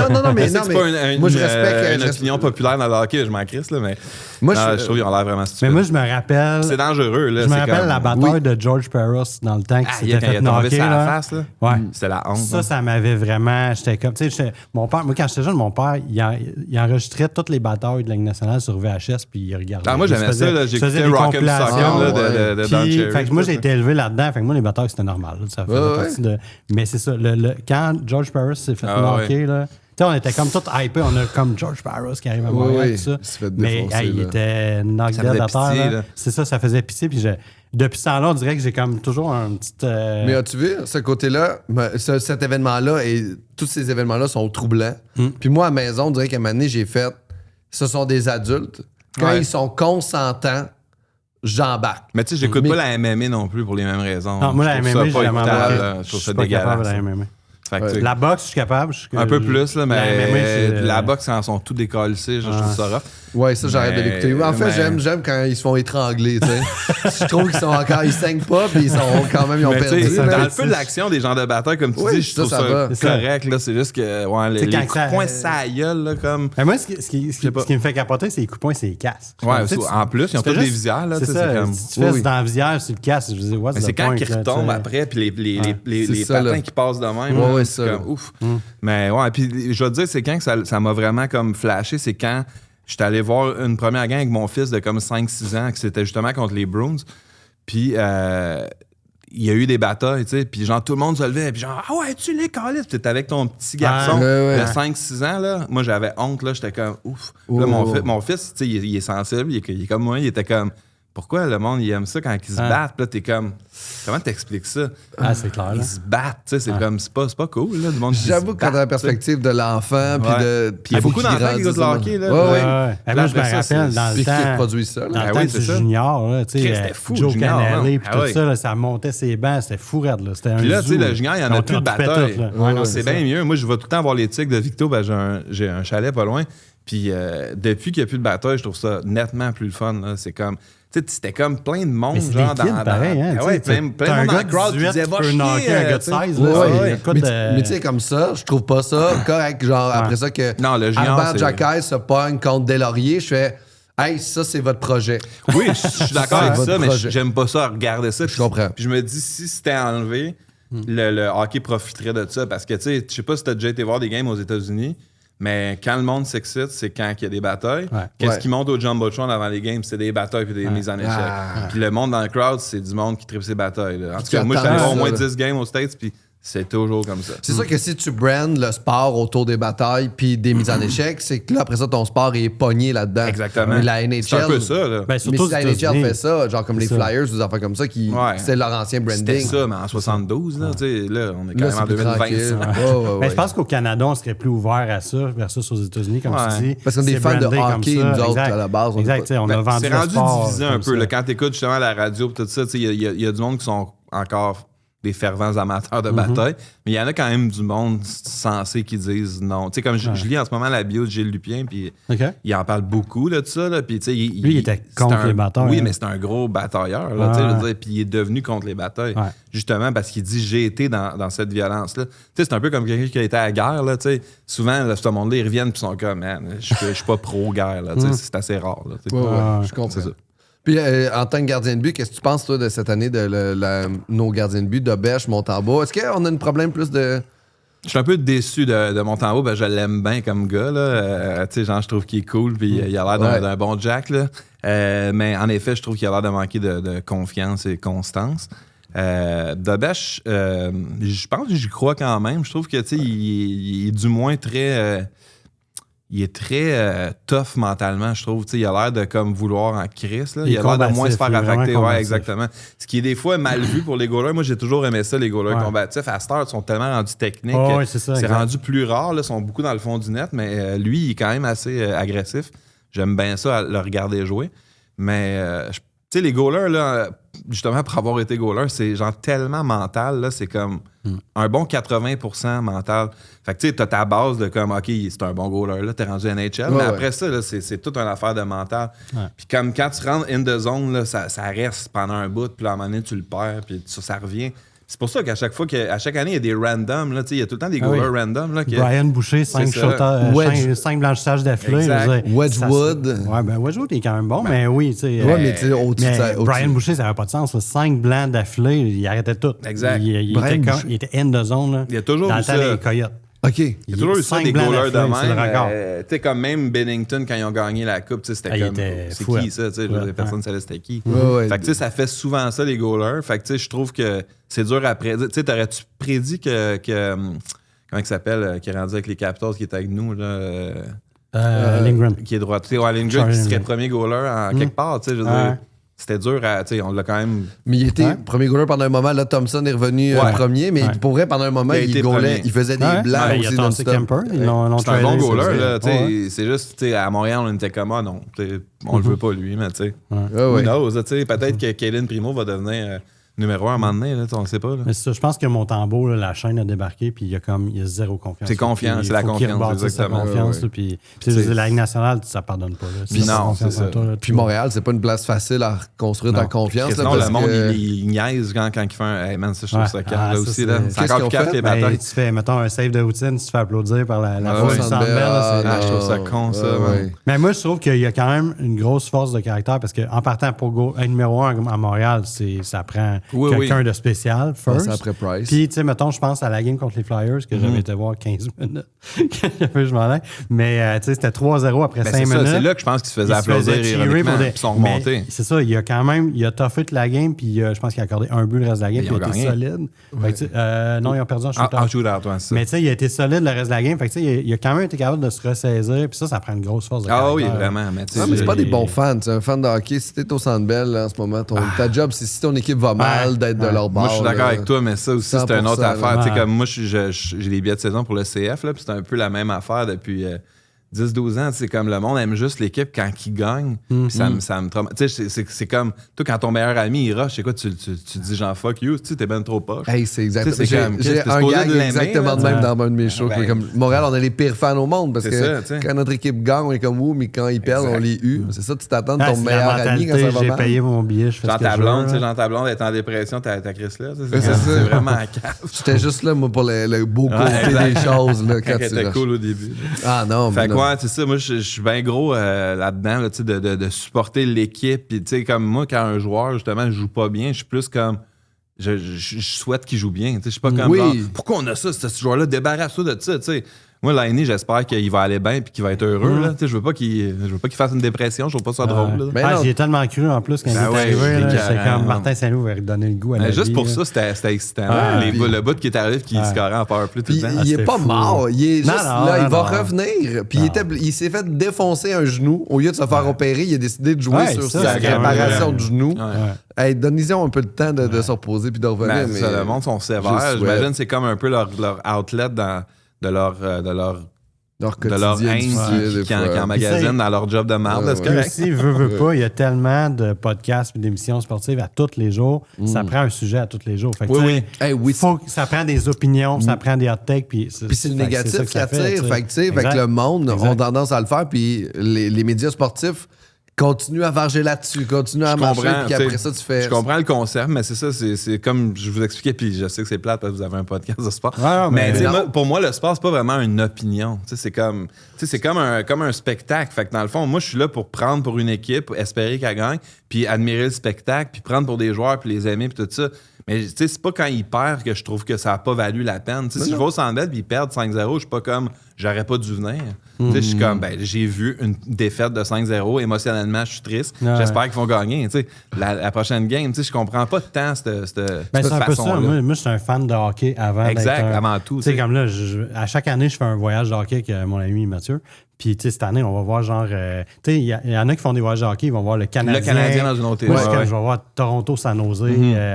Non, mais c'est pas moi, je respecte... une opinion populaire dans le hockey, je m'en crisse, là, mais Moi, je trouve qu'ils ont l'air vraiment stupides. Mais moi, je me rappelle... C'est dangereux, là. Je me c'est rappelle comme... la bataille de George Parros dans le temps qui Quand il s'était a fait tombé knocker. sur la Là. face, là. Ouais. C'était la honte. Ça m'avait vraiment... J'étais comme... Tu sais, mon père... Moi, quand j'étais jeune, mon père, il enregistrait toutes les batailles de la Ligue nationale sur VHS, puis il regardait. Ah, moi, j'aimais ça, là. J'écoutais Rock'em Sock'em, là, de Don Puis, Cherry. fait que moi, j'ai été élevé là-dedans. Fait que moi, les batailles, c'était normal. Là, ça faisait partie de... Mais c'est ça. Quand George Parros s'est fait knocker, là... Tu sais, on était comme tout hypés. On a comme George Parros qui arrive à Montréal, tout ça. Il s'est fait Mais défoncer, il là. était knocked Ça dead faisait à terre. pitié, là. là. C'est ça fait pitié. Puis depuis ce temps-là, on dirait que j'ai comme toujours un petit... Mais as-tu vu, ce côté-là, cet événement-là et tous ces événements-là sont troublants. Puis moi, à la maison, on dirait qu'à un moment donné, j'ai fait... Ce sont des adultes. Quand ils sont consentants, j'embarque. Mais tu sais, j'écoute pas la MMA non plus pour les mêmes raisons. Non, moi, la Je trouve MMA, ça j'ai pas jamais écoutable, embarqué. là. Je trouve Je ça suis pas capable de dégueulasse. la MMA. Fait que, tu sais, La boxe, je suis capable. un peu plus, là, mais La MMA, c'est- la boxe, quand ils sont tous décalissés, je trouve ça rough. Ouais, ça, j'arrête de Mais- l'écouter. En fait, mais- j'aime quand ils se font étrangler, tu sais. Je trouve qu'ils sont encore... Ils saignent pas, puis ils sont quand même... Ils ont Mais tu perdu. sais, mais- dans le feu de l'action des genres de bataille, comme tu Oui, dis, je trouve ça ça va. correct. Là, c'est juste que les quand coups de ça- poing, ça à gueule, là, comme... Mais moi, ce qui sais pas. me fait capoter, c'est les coups de poing, c'est les casses. Ouais, Tu sais, en plus, ils ont tu fais tous des juste- visières, là. C'est tu sais, ça. c'est comme- Si tu fais Oui. dans la visière sur le casque, je dis, what's Mais the c'est quand point, ils là, retombent tu sais. après, puis les C'est ça, patins là. qui passent de même. Ouais, là, ouais, c'est ça, comme là. ouf. Mais ouais, puis je veux te dire, c'est quand que ça m'a vraiment comme flashé, c'est quand j'étais allé voir une première gang avec mon fils de comme 5-6 ans, que c'était justement contre les Bruins. Puis il y a eu des batailles, tu sais, puis genre tout le monde se levait, puis genre, ah ouais, tu les calices, t'es avec ton petit garçon ouais. de 5-6 ans, là. Moi, j'avais honte, là, j'étais comme, ouf. Puis là, mon fils, tu sais, il est sensible, il est comme moi, il était comme, pourquoi le monde, il aime ça quand ils se battent? Puis là, t'es comme, comment t'expliques ça? Ah, c'est clair, là. Ils se battent, tu sais, c'est comme, c'est pas cool, là, du monde qui J'avoue se que quand t'as la battent, perspective de l'enfant, puis Ouais. de... Puis il y a beaucoup d'enfants qui écoutent le hockey, là. Ouais, ouais. Ouais. Et moi, je me Après ça, rappelle, dans le Puis qui temps... reproduisent ça, là. Dans le Ah temps oui, du c'est ça. junior, là, tu Christ, sais, c'était fou, Joe junior, Canale, hein. puis Ah tout oui. ça, là, ça montait ses bancs, c'était fou raide, là. C'était un Puis là, tu sais, zoo, le junior, il y en a plus de bataille. Ouais, C'est bien mieux. Moi, je vais tout le temps voir les tics de Victo. Ben, j'ai un chalet pas loin. Puis depuis qu'il n'y a plus de bataille, je trouve ça nettement plus le fun. Là. C'est comme... c'était comme plein de monde, mais c'est genre, des kids, pareil, hein, plein de monde dans le crowd qui disait, va chier. Un gars de 16, mais tu sais, comme ça, je trouve pas ça correct. Genre, après ça, que non, le junior, Albert Jacques se pogne contre Deslauriers, je fais, hey, ça, c'est votre projet. Oui, je suis d'accord avec ça, mais j'aime pas ça, regarder ça. Je comprends. Puis je me dis, si c'était enlevé, le hockey profiterait de ça. Parce que, tu sais, je sais pas si t'as déjà été voir des games aux États-Unis, mais quand le monde s'excite, c'est quand il y a des batailles. Ouais. Qu'est-ce qui monte au Jumbotron avant les games? C'est des batailles puis des mises en échec. Puis le monde dans le crowd, c'est du monde qui tripe ses batailles. Là. En tout cas, moi, j'allais voir au moins 10 games aux States, puis c'est toujours comme ça. C'est sûr que si tu brandes le sport autour des batailles puis des mises en échec, c'est que là, après ça, ton sport est pogné là-dedans. Exactement. Mais la NHL... C'est un peu ça, là. Ben, mais si la NHL fait ça, genre comme les Flyers, des affaires comme ça, c'est leur ancien branding. C'était ça, mais en 72, là, tu sais, là, on est quand même en 2025. Mais je pense qu'au Canada, on serait plus ouvert à ça versus aux États-unis, comme tu dis. Parce qu'on est des fans de hockey, nous autres, à la base. Exact, on a vendu c'est rendu sport divisé un peu. Là, quand t'écoutes justement la radio et tout ça, il y a du monde qui sont encore des fervents amateurs de bataille, mais il y en a quand même du monde sensé qui disent non. Tu sais, comme je lis en ce moment la bio de Gilles Lupien, puis il en parle beaucoup là, de ça. Là, puis, lui, il était contre les batailles. Oui, mais c'est un gros batailleur. Là, puis il est devenu contre les batailles. Ouais. Justement parce qu'il dit j'ai été dans cette violence-là. C'est un peu comme quelqu'un qui a été à la guerre. Là, souvent, là, ce monde-là, ils reviennent et sont comme man, je suis pas pro-guerre. Là, c'est assez rare. Là, je comprends. C'est ça. Puis, en tant que gardien de but, qu'est-ce que tu penses, toi, de cette année de nos gardiens de but, Dobèche, Montembeault? Est-ce qu'on a un problème plus de... Je suis un peu déçu de Montembeault, je l'aime bien comme gars. Là. Tu sais, genre, je trouve qu'il est cool, puis il a l'air d'un bon Jack. Là. Mais en effet, je trouve qu'il a l'air de manquer de confiance et constance. Dobèche, je pense que j'y crois quand même. Je trouve que, tu sais, il est du moins très... il est très tough mentalement, je trouve. T'sais, il a l'air de comme vouloir en crise. Il a l'air de moins se faire affecter. Ouais, exactement. Ce qui est des fois mal vu pour les goalers. Moi, j'ai toujours aimé ça, les goalers combatifs. À cette heure, ils sont tellement rendus techniques. C'est rendu plus rare. Là. Ils sont beaucoup dans le fond du net, mais lui, il est quand même assez agressif. J'aime bien ça, le regarder jouer. Mais, tu sais, les goalers, là, justement, pour avoir été goaler, c'est genre tellement mental. Là, c'est comme un bon 80% mental. Fait que tu sais, t'as ta base de comme, OK, c'est un bon goaler, là, t'es rendu NHL. Mais après ça, là, c'est toute une affaire de mental. Puis comme quand tu rentres in the zone, là, ça reste pendant un bout, puis à un moment donné, tu le perds, puis ça revient. C'est pour ça qu'à chaque fois, à chaque année, il y a des randoms. Il y a tout le temps des goalers random. Là, Brian Boucher, 5 blanchissages d'affilée. Wedgwood. Wedgwood est quand même bon, mais oui. Mais Brian Boucher, ça n'avait pas de sens. 5 blancs d'affilée, il arrêtait tout. Exact. Il était in the zone. Là, il y a toujours dans eu le temps des Coyotes. OK. Il y a toujours eu ça, des goalers de même. Tu sais, comme même Bennington, quand ils ont gagné la Coupe, c'était comme. C'est qui ça? Personne ne savait c'était qui. Fait que tu sais, ça fait souvent ça, les goalers. Fait que tu sais, je trouve que c'est dur à prédire. Tu sais, t'aurais-tu prédit que comment il s'appelle, qui est rendu avec les Capitals, qui est avec nous, là? Lindgren. Qui est droitier. Ouais, Lindgren, qui serait premier goaler en quelque part, tu sais, je veux dire. C'était dur à. Tu sais, on l'a quand même. Mais il était premier goaler pendant un moment. Là, Thompson est revenu premier, mais pour vrai, pendant un moment, il goalait. Il faisait des blancs aussi dans le stop. C'est un bon goaler, là. C'est juste, tu sais, à Montréal, on était comme, non, on le veut pas, lui, mais tu sais. Who knows, tu sais, peut-être que Kaylin Primo va devenir numéro 1 à un moment donné, là, on le sait pas. Là. Mais ça, je pense que Montembeault, la chaîne a débarqué, puis il y a zéro confiance. C'est confiance, c'est la confiance, exactement. Puis la Ligue nationale, ça pardonne pas. Là. Puis non, c'est ça. Puis Montréal, c'est pas une place facile à construire ta confiance. Sinon, le monde, il niaise quand il fait un. Hey man, ça, je trouve ça calme aussi. C'est encore plus calme que les batailles. Tu fais, mettons, un save de routine, tu te fais applaudir par la foule Centre Bell. Je trouve ça con, ça. Mais moi, je trouve qu'il y a quand même une grosse force de caractère, parce qu'en partant pour être numéro 1 à Montréal, ça prend quelqu'un de spécial, first. Après Price. Puis, tu sais, mettons, je pense à la game contre les Flyers, que j'avais été voir 15 minutes. Je m'en allais. Mais, tu sais, c'était 3-0 après 5 minutes. C'est là que je pense qu'ils se faisaient applaudir ironiquement, puis ils sont remontés. C'est ça, il a quand même, il a toffé toute la game, puis je pense qu'il a accordé un but le reste de la game, puis il a été solide. Non, ils ont perdu en shootout. En shootout, mais tu sais, il a été solide le reste de la game. Fait que, tu sais, il a quand même été capable de se ressaisir, puis ça prend une grosse force de caractère. Ah oui, vraiment. Mais c'est pas des bons fans. Tu es un fan de hockey. Si t'es au Centre Bell en ce moment, ta job, c'est si ton équipe va mal, d'être de leur bord. Moi, je suis d'accord avec toi, mais ça aussi, c'est une autre affaire. Tu sais, comme moi, j'ai des billets de saison pour le CF, là, puis c'est un peu la même affaire depuis 10-12 ans, c'est comme le monde aime juste l'équipe quand il gagne. Ça me trompe. Tu sais, c'est comme, toi, quand ton meilleur ami il rush, c'est quoi, tu dis genre fuck you, tu sais, t'es ben trop poche. Hey, c'est exactement. J'ai un gag exactement de même dans un de mes shows. Ben, comme Montréal, on a les pires fans au monde parce que ça, quand notre équipe gagne, on est comme mais quand ils perdent, on les hue. C'est ça, tu t'attends de ton meilleur ami quand ça va mal. J'ai payé mon billet, je fais Jean ta blonde est en dépression, t'as Chris là. C'est vraiment à cave. J'étais juste là, moi, pour le beau côté des choses. Là, quand c'était cool au début. Ah non, fait que ouais, c'est ça. Moi, je suis bien gros là-dedans, là, de supporter l'équipe. Puis, tu sais, comme moi, quand un joueur, justement, joue pas bien, je suis plus comme. Je souhaite qu'il joue bien. Je suis pas comme. Genre, pourquoi on a ça, ce joueur-là? Débarrasse-toi de ça, tu sais. Moi, l'année, j'espère qu'il va aller bien et qu'il va être heureux. Là. Je veux pas qu'il fasse une dépression. Je trouve pas ça drôle. J'y ai tellement cru en plus quand il est arrivé. C'est comme Martin Saint-Loup va lui donner le goût à la vie. Juste pour ça, c'était excitant. Le bout qui est arrivé qui scorait en powerplay tout le temps. Il est pas mort. Il est juste là. Il va revenir. Puis il s'est fait défoncer un genou. Au lieu de se faire opérer, il a décidé de jouer sur sa réparation du genou. Donnez-y un peu de temps de se reposer puis de revenir. Le monde sont sévères. J'imagine que c'est comme un peu leur outlet de leur haine qui emmagasine dans leur job de merde. C'est correct. Aussi, veut pas, il y a tellement de podcasts et d'émissions sportives à tous les jours. Ça prend un sujet à tous les jours. Fait que, ça prend des opinions, ça prend des hot takes. Puis c'est le négatif qui attire. Fait que le monde ont tendance à le faire. Puis les médias sportifs continue à varger là-dessus, continue à marcher, puis après ça, tu fais... Je comprends le concept, mais c'est ça, c'est comme je vous expliquais, puis je sais que c'est plate parce que vous avez un podcast de sport. Mais pour moi, le sport, c'est pas vraiment une opinion. C'est comme un spectacle. Fait que dans le fond, moi, je suis là pour prendre pour une équipe, espérer qu'elle gagne, puis admirer le spectacle, puis prendre pour des joueurs, puis les aimer, puis tout ça. Mais c'est pas quand ils perdent que je trouve que ça n'a pas valu la peine. Si je vais au Centre Bell puis ils perdent 5-0, je suis pas comme j'aurais pas dû venir. Je suis comme j'ai vu une défaite de 5-0, émotionnellement je suis triste. J'espère qu'ils vont gagner. La prochaine game, je comprends pas tant cette c'est un peu ça. Moi, je suis un fan de hockey avant. Exact, avant tout. Comme là, à chaque année, je fais un voyage de hockey avec mon ami Mathieu. Puis, tu sais, cette année, on va voir genre. tu sais, il y en a qui font des voyages de hockey, ils vont voir le Canadien. Le Canadien dans une autre équipe. Je vais voir Toronto, San Jose,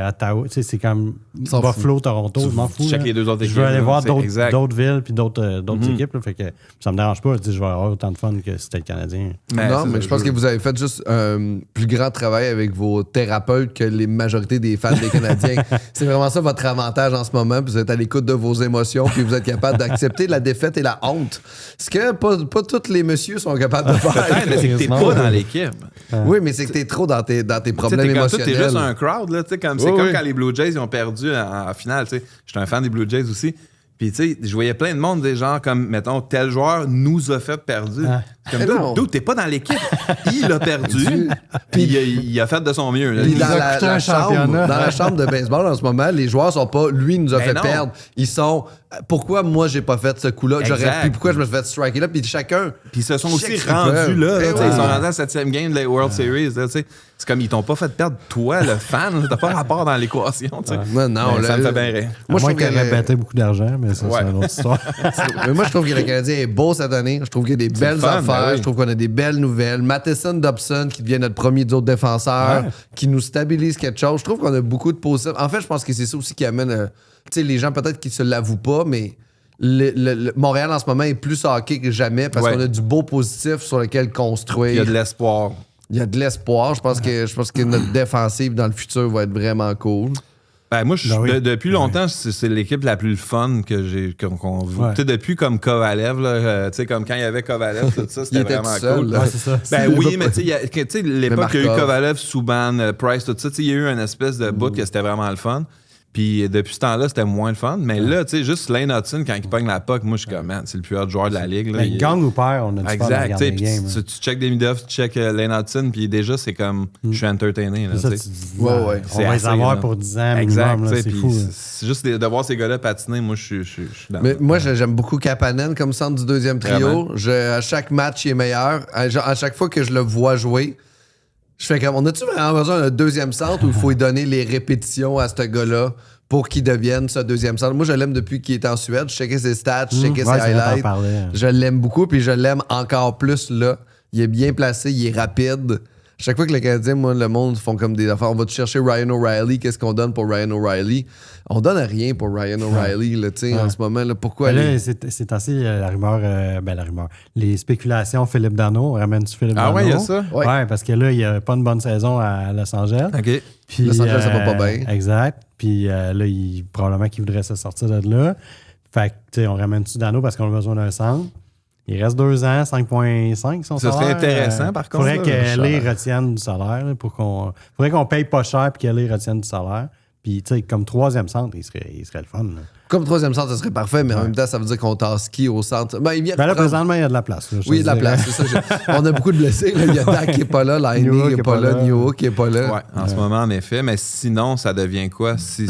Ottawa. Tu sais, c'est comme Buffalo, Toronto, je m'en fous. Je check les deux autres équipes. Je veux aller voir d'autres villes puis d'autres équipes. Là, fait que ça me dérange pas. Je vais avoir autant de fun que si c'était le Canadien. Mais je pense que vous avez fait juste un plus grand travail avec vos thérapeutes que les majorités des fans des Canadiens. C'est vraiment ça votre avantage en ce moment. Puis vous êtes à l'écoute de vos émotions puis vous êtes capable d'accepter la défaite et la honte. Ce que pas tous les messieurs sont capables de faire. Peut-être, mais c'est que t'es pas dans l'équipe. Oui, mais c'est que t'es trop dans tes problèmes émotionnels. T'es juste un crowd. Là, c'est comme quand les Blue Jays ils ont perdu en finale. J'étais un fan des Blue Jays aussi. Puis, tu sais, je voyais plein de monde, des gens comme, mettons, tel joueur nous a fait perdu. Comme, d'où t'es pas dans l'équipe. Il a perdu, puis il a fait de son mieux. Puis dans la chambre de baseball, en ce moment, les joueurs sont pas, lui nous a fait perdre. Ils sont, pourquoi moi, j'ai pas fait ce coup-là? Puis pourquoi je me suis fait striker là? Puis chacun... Puis ils se sont aussi rendus là. Ils sont rendus à la 7e game de la World Series. C'est comme, ils t'ont pas fait perdre, toi, le fan. T'as pas rapport dans l'équation. Non, ça me fait bien rire. Moi, je trouve qu'elle répétait beaucoup d'argent, mais ça, c'est une autre histoire. Mais moi, je trouve que le Canadien est beau cette année. Je trouve qu'il y a des belles affaires. Je trouve qu'on a des belles nouvelles. Matheson Dobson, qui devient notre premier duo de défenseur, qui nous stabilise quelque chose. Je trouve qu'on a beaucoup de positifs. En fait, je pense que c'est ça aussi qui amène... tu sais, les gens, peut-être qu'ils se l'avouent pas, mais... Montréal, en ce moment, est plus hockey que jamais parce qu'on a du beau positif sur lequel construire. Il y a de l'espoir. Il y a de l'espoir. Je pense que notre défensive dans le futur va être vraiment cool. Ben moi, depuis longtemps, c'est l'équipe la plus fun qu'on voit. Depuis comme Kovalev, là, comme quand il y avait Kovalev, tout ça, c'était vraiment cool. Ben oui, mais tu sais, l'époque qu'il y a eu Kovalev, Subban, Price, tout ça, il y a eu une espèce de bout que c'était vraiment le fun. Puis depuis ce temps-là, c'était moins le fun. Mais là, tu sais, juste Lane Hudson, quand il pogne la puck, moi, je suis comme, man, c'est le plus hot joueur de la ligue. Là. Mais gagne ou perd, on a du fun à regarder les games. Tu check Demidov, tu check Lane Hudson, puis déjà, c'est comme, je suis entertainé. Là, on va les avoir pour 10 ans minimum, c'est fou. C'est juste de voir ces gars-là patiner, moi, je suis dans. Mais moi, j'aime beaucoup Kapanen comme centre du deuxième trio. À chaque match, il est meilleur. À chaque fois que je le vois jouer, je fais comme, on a-tu vraiment besoin d'un deuxième centre ou il faut lui donner les répétitions à ce gars-là pour qu'il devienne ce deuxième centre? Moi, je l'aime depuis qu'il est en Suède. Je checkais ses stats, je checkais ses highlights. Je l'aime beaucoup, puis je l'aime encore plus là. Il est bien placé, il est rapide. Chaque fois que les Canadiens, moi, le monde font comme des affaires. On va te chercher Ryan O'Reilly. Qu'est-ce qu'on donne pour Ryan O'Reilly? On donne rien pour Ryan O'Reilly, là, tu sais, en ce moment. Là, pourquoi? Là, c'est assez la rumeur, la rumeur. Les spéculations, Philippe Danault, ramène-tu Philippe Danault? Ah ouais, il y a ça? Ouais, parce que là, il n'y a pas une bonne saison à Los Angeles. OK. Puis, Los Angeles, ça va pas bien. Exact. Puis là, probablement qu'il voudrait se sortir de là. Fait que, tu sais, on ramène-tu Danault parce qu'on a besoin d'un centre. Il reste 2 ans, 5,5 son salaire. Ce serait intéressant, par contre. Il faudrait qu'elle retienne du salaire. Faudrait qu'on paye pas cher et qu'elle retienne du salaire. Puis, tu sais, comme 3e centre, il serait le fun. Là. Comme 3e centre, ça serait parfait, mais en même temps, ça veut dire qu'on tasse qui au centre? Ben, là, présentement, il y a de la place. Là, oui, il y a de la place, c'est ça. On a beaucoup de blessés. Là. Il y a Dak qui n'est pas là, Liney qui n'est pas là, Newhook qui n'est pas là. Ouais, en ce moment, en effet. Mais sinon, ça devient quoi? Si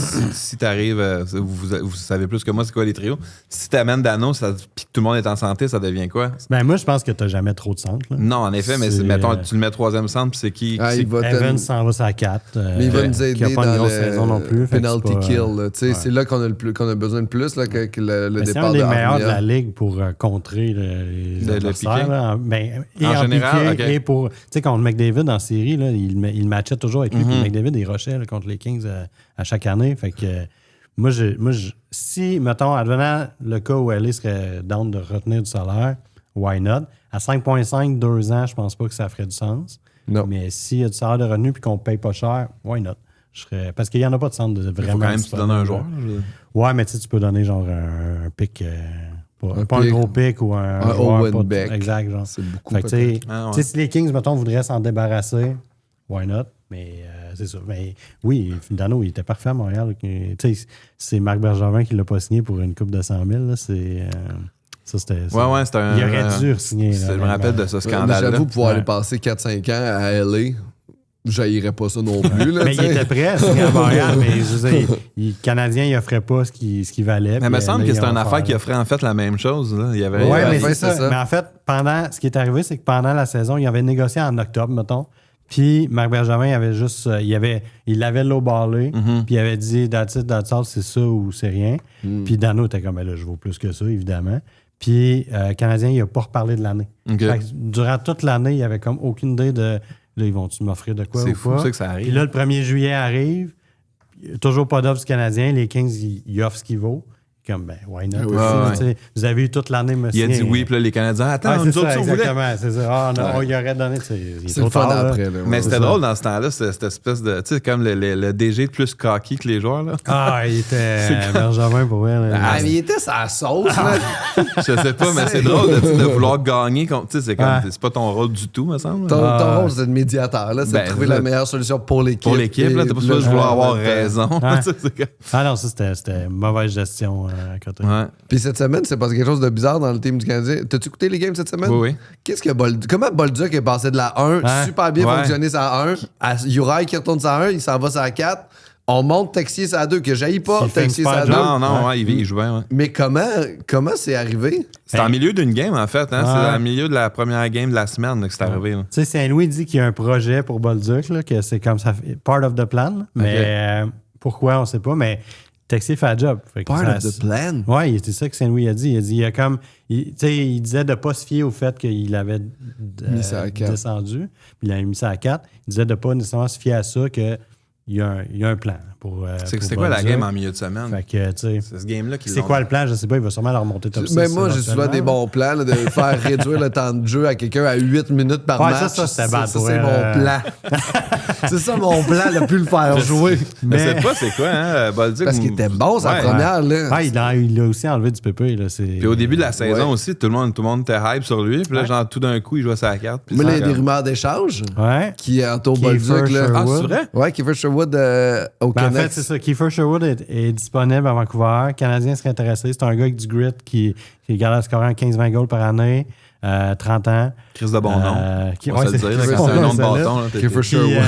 tu arrives, vous savez plus que moi, c'est quoi les trios? Si tu amènes Danault puis que tout le monde est en santé, ça devient quoi? Ben, moi, je pense que tu n'as jamais trop de centre. Là. Non, en effet, mais mettons, tu le mets 3e centre, puis c'est qui? Evans s'en va sur la 4. Mais il va nous aider qui a pas dans une grosse saison non plus. Penalty kill. C'est là qu'on a besoin de plus. Là, que le départ c'est un des meilleurs de la ligue pour contrer les adversaires. En général, piqué, et pour... Tu sais, contre McDavid en série, là, il matchait toujours avec lui. Puis McDavid, il rushait contre les Kings à chaque année. Fait que moi, si, mettons, advenant le cas où LA serait down de retenir du salaire, why not? À 5,5, 2 ans, je pense pas que ça ferait du sens. Non. Mais s'il y a du salaire de revenu et qu'on paye pas cher, why not? Parce qu'il n'y en a pas de centre de vraiment. Il faut quand même que tu donnes un joueur. Ouais, mais tu peux donner genre un pic. Pas un gros pic ou un joueur. Owen Beck. Exact, genre. C'est beaucoup. Si les Kings, mettons, voudraient s'en débarrasser, why not? Mais c'est ça. Mais oui, Danault, il était parfait à Montréal. C'est Marc Bergevin qui l'a pas signé pour une coupe de 100 000. Là, ça, c'était. Ouais, c'était un. Il aurait dû signer. Je me rappelle de ce scandale-là. J'avoue, pouvoir aller passer 4-5 ans à LA. J'haïrais pas ça non plus. Là, mais il était prêt à signer à Montréal, mais je veux dire, le Canadien, il offrait pas ce qu'il valait. Mais il me semble que c'était une affaire qui offrait en fait la même chose. Là. Il y avait... Oui, mais c'est ça. Mais en fait, ce qui est arrivé, c'est que pendant la saison, il avait négocié en octobre, mettons. Puis Marc Bergevin avait juste. Il l'avait lowballé. Puis il avait dit that's all, c'est ça ou c'est rien. Puis Danault était comme là, je vaux plus que ça, évidemment. Puis Canadien, il n'a pas reparlé de l'année. Okay. Durant toute l'année, il avait comme aucune idée de. Là, ils vont-tu m'offrir de quoi ou pas? C'est fou ça que ça arrive. Puis là, le 1er juillet arrive. Toujours pas d'offre du Canadien. Les Kings, ils offrent ce qu'il vaut. Comme, ben, why not? Vous avez eu toute l'année, monsieur. Il a dit oui, puis là, les Canadiens, attends, nous autres, si on voulait. Exactement, c'est ça. Ah, non, on y aurait donné. C'est le fun après. Mais c'était drôle dans ce temps-là, cette espèce de. Tu sais, comme le DG plus cocky que les joueurs, là. Ah, il était Benjamin pour vrai. Ah, mais il était sa sauce, là. Je sais pas, mais c'est drôle de vouloir gagner. Tu sais, c'est comme. C'est pas ton rôle du tout, me semble. Ton rôle, c'est de médiateur, là. C'est de trouver la meilleure solution pour l'équipe. Pour l'équipe, là. T'es pas supposé vouloir avoir raison. Ah non, ça, c'était mauvaise gestion à côté. Puis cette semaine, c'est passé quelque chose de bizarre dans le team du Canadien. T'as-tu écouté les games cette semaine? Oui. Qu'est-ce que comment Bolduc est passé de la 1, super bien fonctionné sa 1, à Uri qui retourne sa 1, il s'en va sa 4. On monte Texier sa 2, que j'haïs pas Texier sa 2. Non, il joue bien. Ouais. Mais comment c'est arrivé? C'est en milieu d'une game, en fait. Hein? C'est en milieu de la première game de la semaine que c'est arrivé. Tu sais, Saint-Louis dit qu'il y a un projet pour Bolduc, là, que c'est comme ça, part of the plan. Mais pourquoi, on sait pas. Mais Texier fait le job. Part of the plan? Oui, c'est ça que Saint-Louis a dit. Il disait de ne pas se fier au fait qu'il avait descendu, puis il avait mis ça à 4. Il disait de ne pas nécessairement se fier à ça, qu'il y a un plan. C'était quoi la game en milieu de semaine? Fait que, c'est ce game-là qui c'est quoi le plan? Je sais pas, il va sûrement leur remonter top 6. Mais moi, j'ai souvent des bons plans là, de faire réduire le temps de jeu à quelqu'un à 8 minutes par match. Ça c'est mon plan. C'est ça mon plan, de plus le faire jouer. Mais je sais pas c'est quoi, hein? Bolduc, parce qu'il était bon sa première. Là. Il a aussi enlevé du pépé. Puis au début de la saison aussi, tout le monde était hype sur lui. Puis là, genre, tout d'un coup, il jouait sa carte. Mais là, il y a des rumeurs d'échange qui entourent Bolduc. Ah, c'est vrai? Ouais, Kiefer Sherwood au Canucks. En fait, c'est ça. Kiefer Sherwood est disponible à Vancouver. Le Canadien serait intéressé. C'est un gars avec du grit qui est capable de scorer 15-20 goals par année. 30 ans. Chris de bon nom. C'est un nom de bâton. Kiefer Sherwood.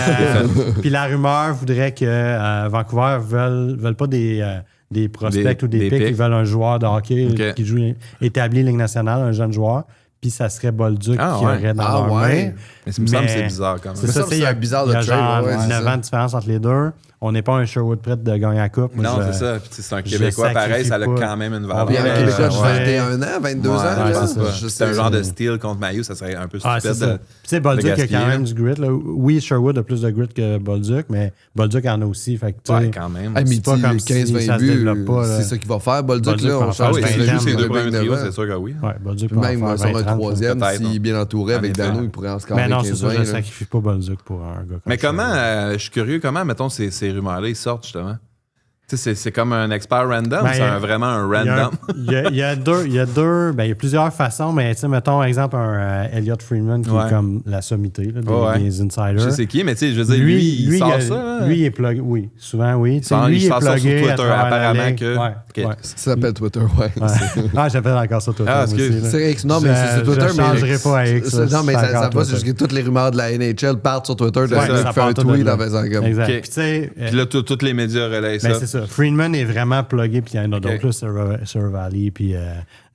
Puis la rumeur voudrait que Vancouver veulent pas des prospects ou des pics. Ils veulent un joueur de hockey qui joue établi Ligue nationale, un jeune joueur. puis ça serait Bolduc Ah, qui ouais. aurait dans Ah, leur ouais. main. Mais ça me semble que c'est bizarre quand même. C'est Mais ça, ça, tu sais, c'est bizarre de il y a trade, genre ouais, c'est 9 ça. ans de différence entre les deux. On n'est pas un Sherwood prêt de gagner la coupe. Moi, Non, je- c'est ça. Puis c'est un je Québécois pareil, ça a sacrifie pas. quand même une Ah, valeur. Puis un Ouais, Québécois de ouais. 21 ans, 22 Ouais, ans. je là, pense pas. je C'est sais, un genre de style contre Mayu, ça serait un peu Ah, stupide. c'est ça. Tu sais, Bolduc a gaspiller, quand même là. du grit. Là. Oui, Sherwood a plus de grit que Bolduc, mais Bolduc en a aussi. Fait que, tu sais, Ouais, quand même. Ah, mais C'est pas tu sais, comme les si 15-20 ça se buts, développe pas, là. c'est ça qu'il va faire. Bolduc, Bolduc là, va on en faire change Ah oui, de c'est 20 juste ans, ces mais deux premiers trios, 29 c'est sûr que oui. ouais, Bolduc Puis peut en même faire sur un 20, 30, troisième, peut-être, s'il est bien entouré En avec effet. Dano, il pourrait en scorer Mais non, c'est ça, 15-20. je là. sacrifie pas Bolduc pour un gars comme Mais comment, Sherwood. je suis curieux, comment, mettons, ces rumeurs-là, ils sortent justement? Tu sais, c'est comme un expert random, Ben, c'est vraiment un random. Il y a deux, ben, il y a plusieurs façons, mais tu sais, mettons, exemple, un Elliot Friedman qui Ouais. est comme la sommité là, Ouais. des insiders. Je sais qui, mais tu sais, je veux dire, lui, il sort ça. Là. Lui, il est plugué, oui, souvent, oui. Tu sais, Il lui, il est sort ça sur plugué Twitter, à travers la apparemment ligue. que- Ouais, Ok. ouais. Ça s'appelle Twitter, ouais. Ah, j'appelle encore ça Twitter. Ah, moi excuse. aussi, là. C'est X, non, mais c'est Je Twitter, mais. changerai pas à X, là, Non, mais c'est ça encore va, Twitter. c'est juste que toutes les rumeurs de la NHL partent sur Twitter. C'est ça, Le ça mec fait un part tout de tweet là. en faisant comme. Exact. Ok. Puis, tu sais, Puis là, tous les médias relaient ben, ça. c'est ça. Friedman est vraiment plugué, puis il y en a Ok. d'autres, là, Sir Valley, puis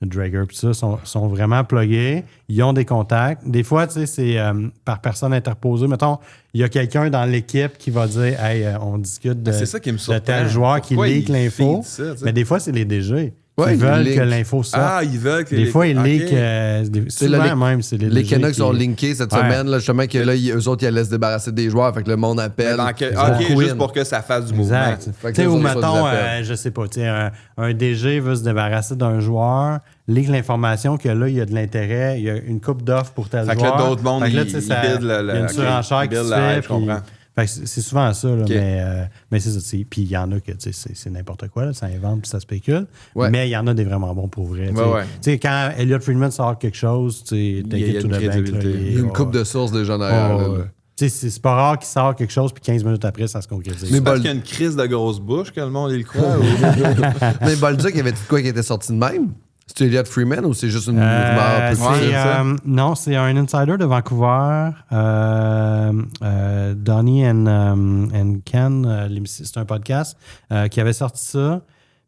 Drager, puis ça, sont vraiment plugués. Ils ont des contacts. Des fois, tu sais, c'est par personne interposée. Mettons, il y a quelqu'un dans l'équipe qui va dire, hey, on discute de, C'est ça qui me de surprend. tel joueur qui Pourquoi leak ils l'info. feedent ça, tu sais? Mais des fois, c'est les DG Ouais, qui ils veulent leak. que l'info sorte. Ah, ils veulent que Des fois, ils Ok. leak. Souvent, le- même, c'est les Les DG Canucks qui- ont linké cette Ouais. semaine, là, justement, que là, eux autres, ils allaient se débarrasser des joueurs. Fait que le monde Mais appelle. dans quel- ils Ok, vont juste win. pour que ça fasse du mouvement. Exact. Fait que Tu sais, là, ou ils reçoivent mettons, des appels. je sais pas, tu sais, un DG veut se débarrasser d'un joueur, leak l'information que là, il y a de l'intérêt, il y a une coupe d'offres pour tel Fait que joueur. là, d'autres mondes, Fait que là, ils- tu sais, ils ça- bident il y a une ok, surenchère ils qui se bident la fait. hype, je puis- comprends. fait que c'est souvent ça, là, Ok. mais c'est ça. Tu sais, puis il y en a que tu sais, c'est n'importe quoi, là, ça invente puis ça spécule. Ouais. Mais il y en a des vraiment bons pour vrai. tu sais. Ouais. Tu sais, quand Elliot Friedman sort quelque chose, tu sais, Il y a take it to une the bank, là, crédibilité. Il y a une coupe de sources déjà derrière. Oh, là. ouais. Tu sais, c'est pas rare qu'il sort quelque chose, puis 15 minutes après, ça se concrétise. Mais Parce Bol- qu'il y a une crise de grosse bouche que le monde il le croit. Mais Bolduc, il y avait de quoi qui était sorti de même? C'est Elliot Freeman ou c'est juste une rumeur plus Ouais, c'est, c'est ça. non, c'est un insider de Vancouver, Donnie and Ken, c'est un podcast, qui avait sorti ça.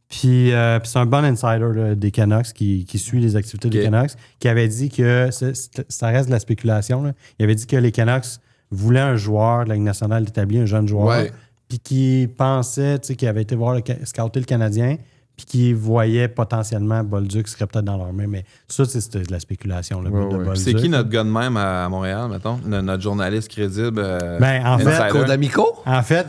Puis c'est un bon insider là, des Canucks qui suit les activités des Ok. Canucks, qui avait dit que ça reste de la spéculation. Là. Il avait dit que les Canucks voulaient un joueur de la Ligue nationale établi, un jeune joueur, Ouais. puis qui pensait, tu sais, qu'il avait été voir scouter le Canadien, puis qui voyait potentiellement Bolduc serait peut-être dans leur main. Mais ça, c'était de la spéculation là, Ouais, de ouais. Bolduc. C'est qui notre gars de même à Montréal, mettons? Notre journaliste crédible? Ben, en fait, insider? D'Amico? En fait,